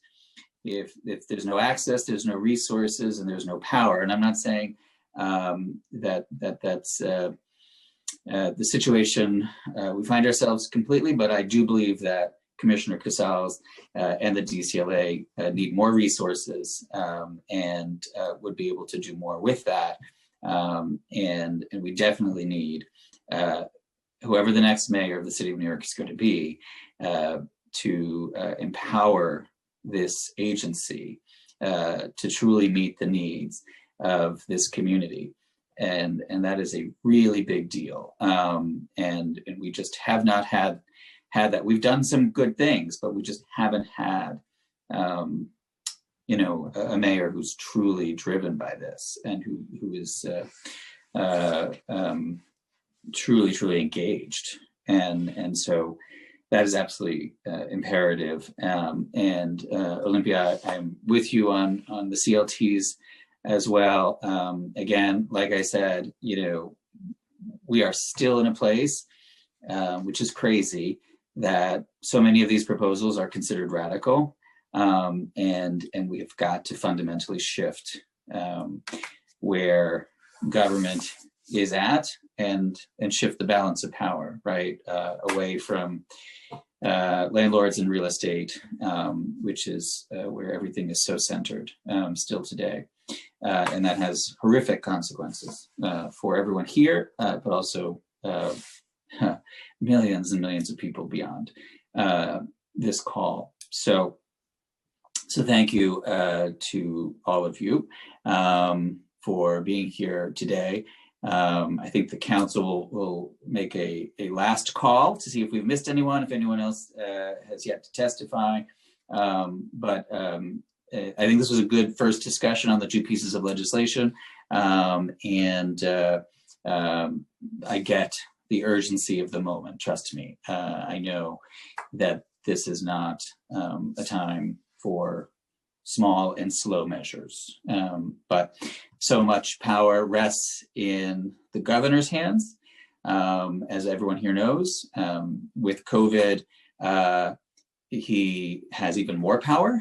if there's no access, there's no resources, and there's no power. And I'm not saying that's the situation we find ourselves completely, but I do believe that Commissioner Casals and the DCLA need more resources and would be able to do more with that. And we definitely need whoever the next mayor of the city of New York is going to be to empower this agency to truly meet the needs of this community. And that is a really big deal. And we just have not had that. We've done some good things, but we just haven't had, you know, a mayor who's truly driven by this and who is truly engaged. And so that is absolutely imperative. And Olympia, I'm with you on the CLTs as well. Again, like I said, you know, we are still in a place, which is crazy, that so many of these proposals are considered radical, and we have got to fundamentally shift where government is at and shift the balance of power, right, away from landlords and real estate, which is where everything is so centered still today. And that has horrific consequences for everyone here, but also millions and millions of people beyond this call. So thank you to all of you for being here today. I think the council will make a last call to see if we've missed anyone, if anyone else has yet to testify. But I think this was a good first discussion on the two pieces of legislation. And I get the urgency of the moment, trust me. I know that this is not a time for small and slow measures, but so much power rests in the governor's hands. As everyone here knows, with COVID, he has even more power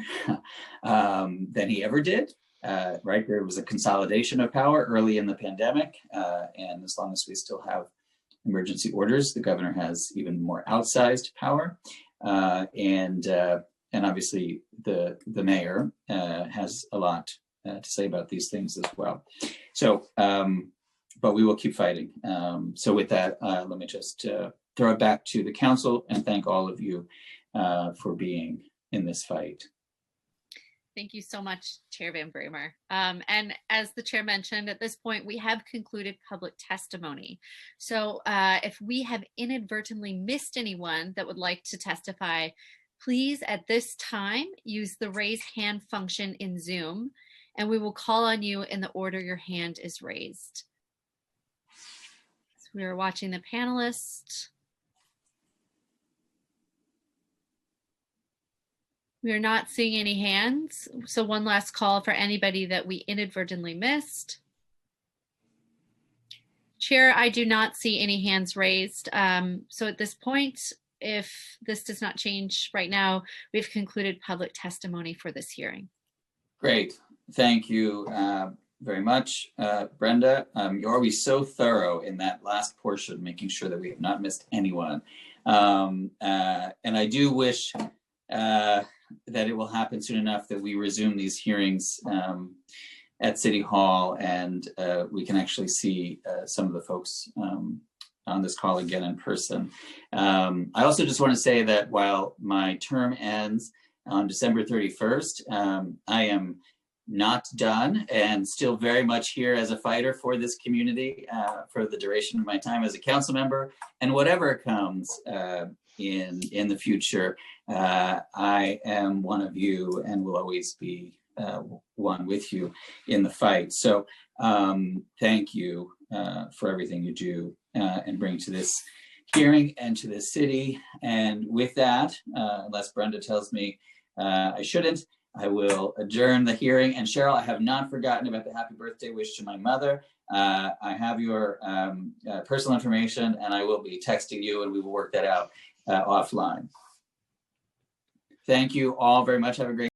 than he ever did, right? There was a consolidation of power early in the pandemic, and as long as we still have emergency orders, the governor has even more outsized power. And obviously the mayor has a lot to say about these things as well. So, but we will keep fighting. So with that, let me just throw it back to the council and thank all of you for being in this fight. Thank you so much, Chair Van Bramer. And as the chair mentioned, at this point, we have concluded public testimony. So if we have inadvertently missed anyone that would like to testify, please at this time use the raise hand function in Zoom, and we will call on you in the order your hand is raised. So we are watching the panelists. We are not seeing any hands. So one last call for anybody that we inadvertently missed. Chair, I do not see any hands raised. So at this point, if this does not change right now, we've concluded public testimony for this hearing. Great, thank you very much, Brenda. You're always so thorough in that last portion, making sure that we have not missed anyone. And I do wish that it will happen soon enough that we resume these hearings at City Hall and we can actually see some of the folks on this call again in person. I also just want to say that while my term ends on December 31st, I am not done and still very much here as a fighter for this community for the duration of my time as a council member, and whatever comes in the future, I am one of you and will always be one with you in the fight. So thank you for everything you do and bring to this hearing and to this city. And with that, unless Brenda tells me I shouldn't, I will adjourn the hearing. And Cheryl, I have not forgotten about the happy birthday wish to my mother. I have your personal information, and I will be texting you, and we will work that out offline. Thank you all very much. Have a great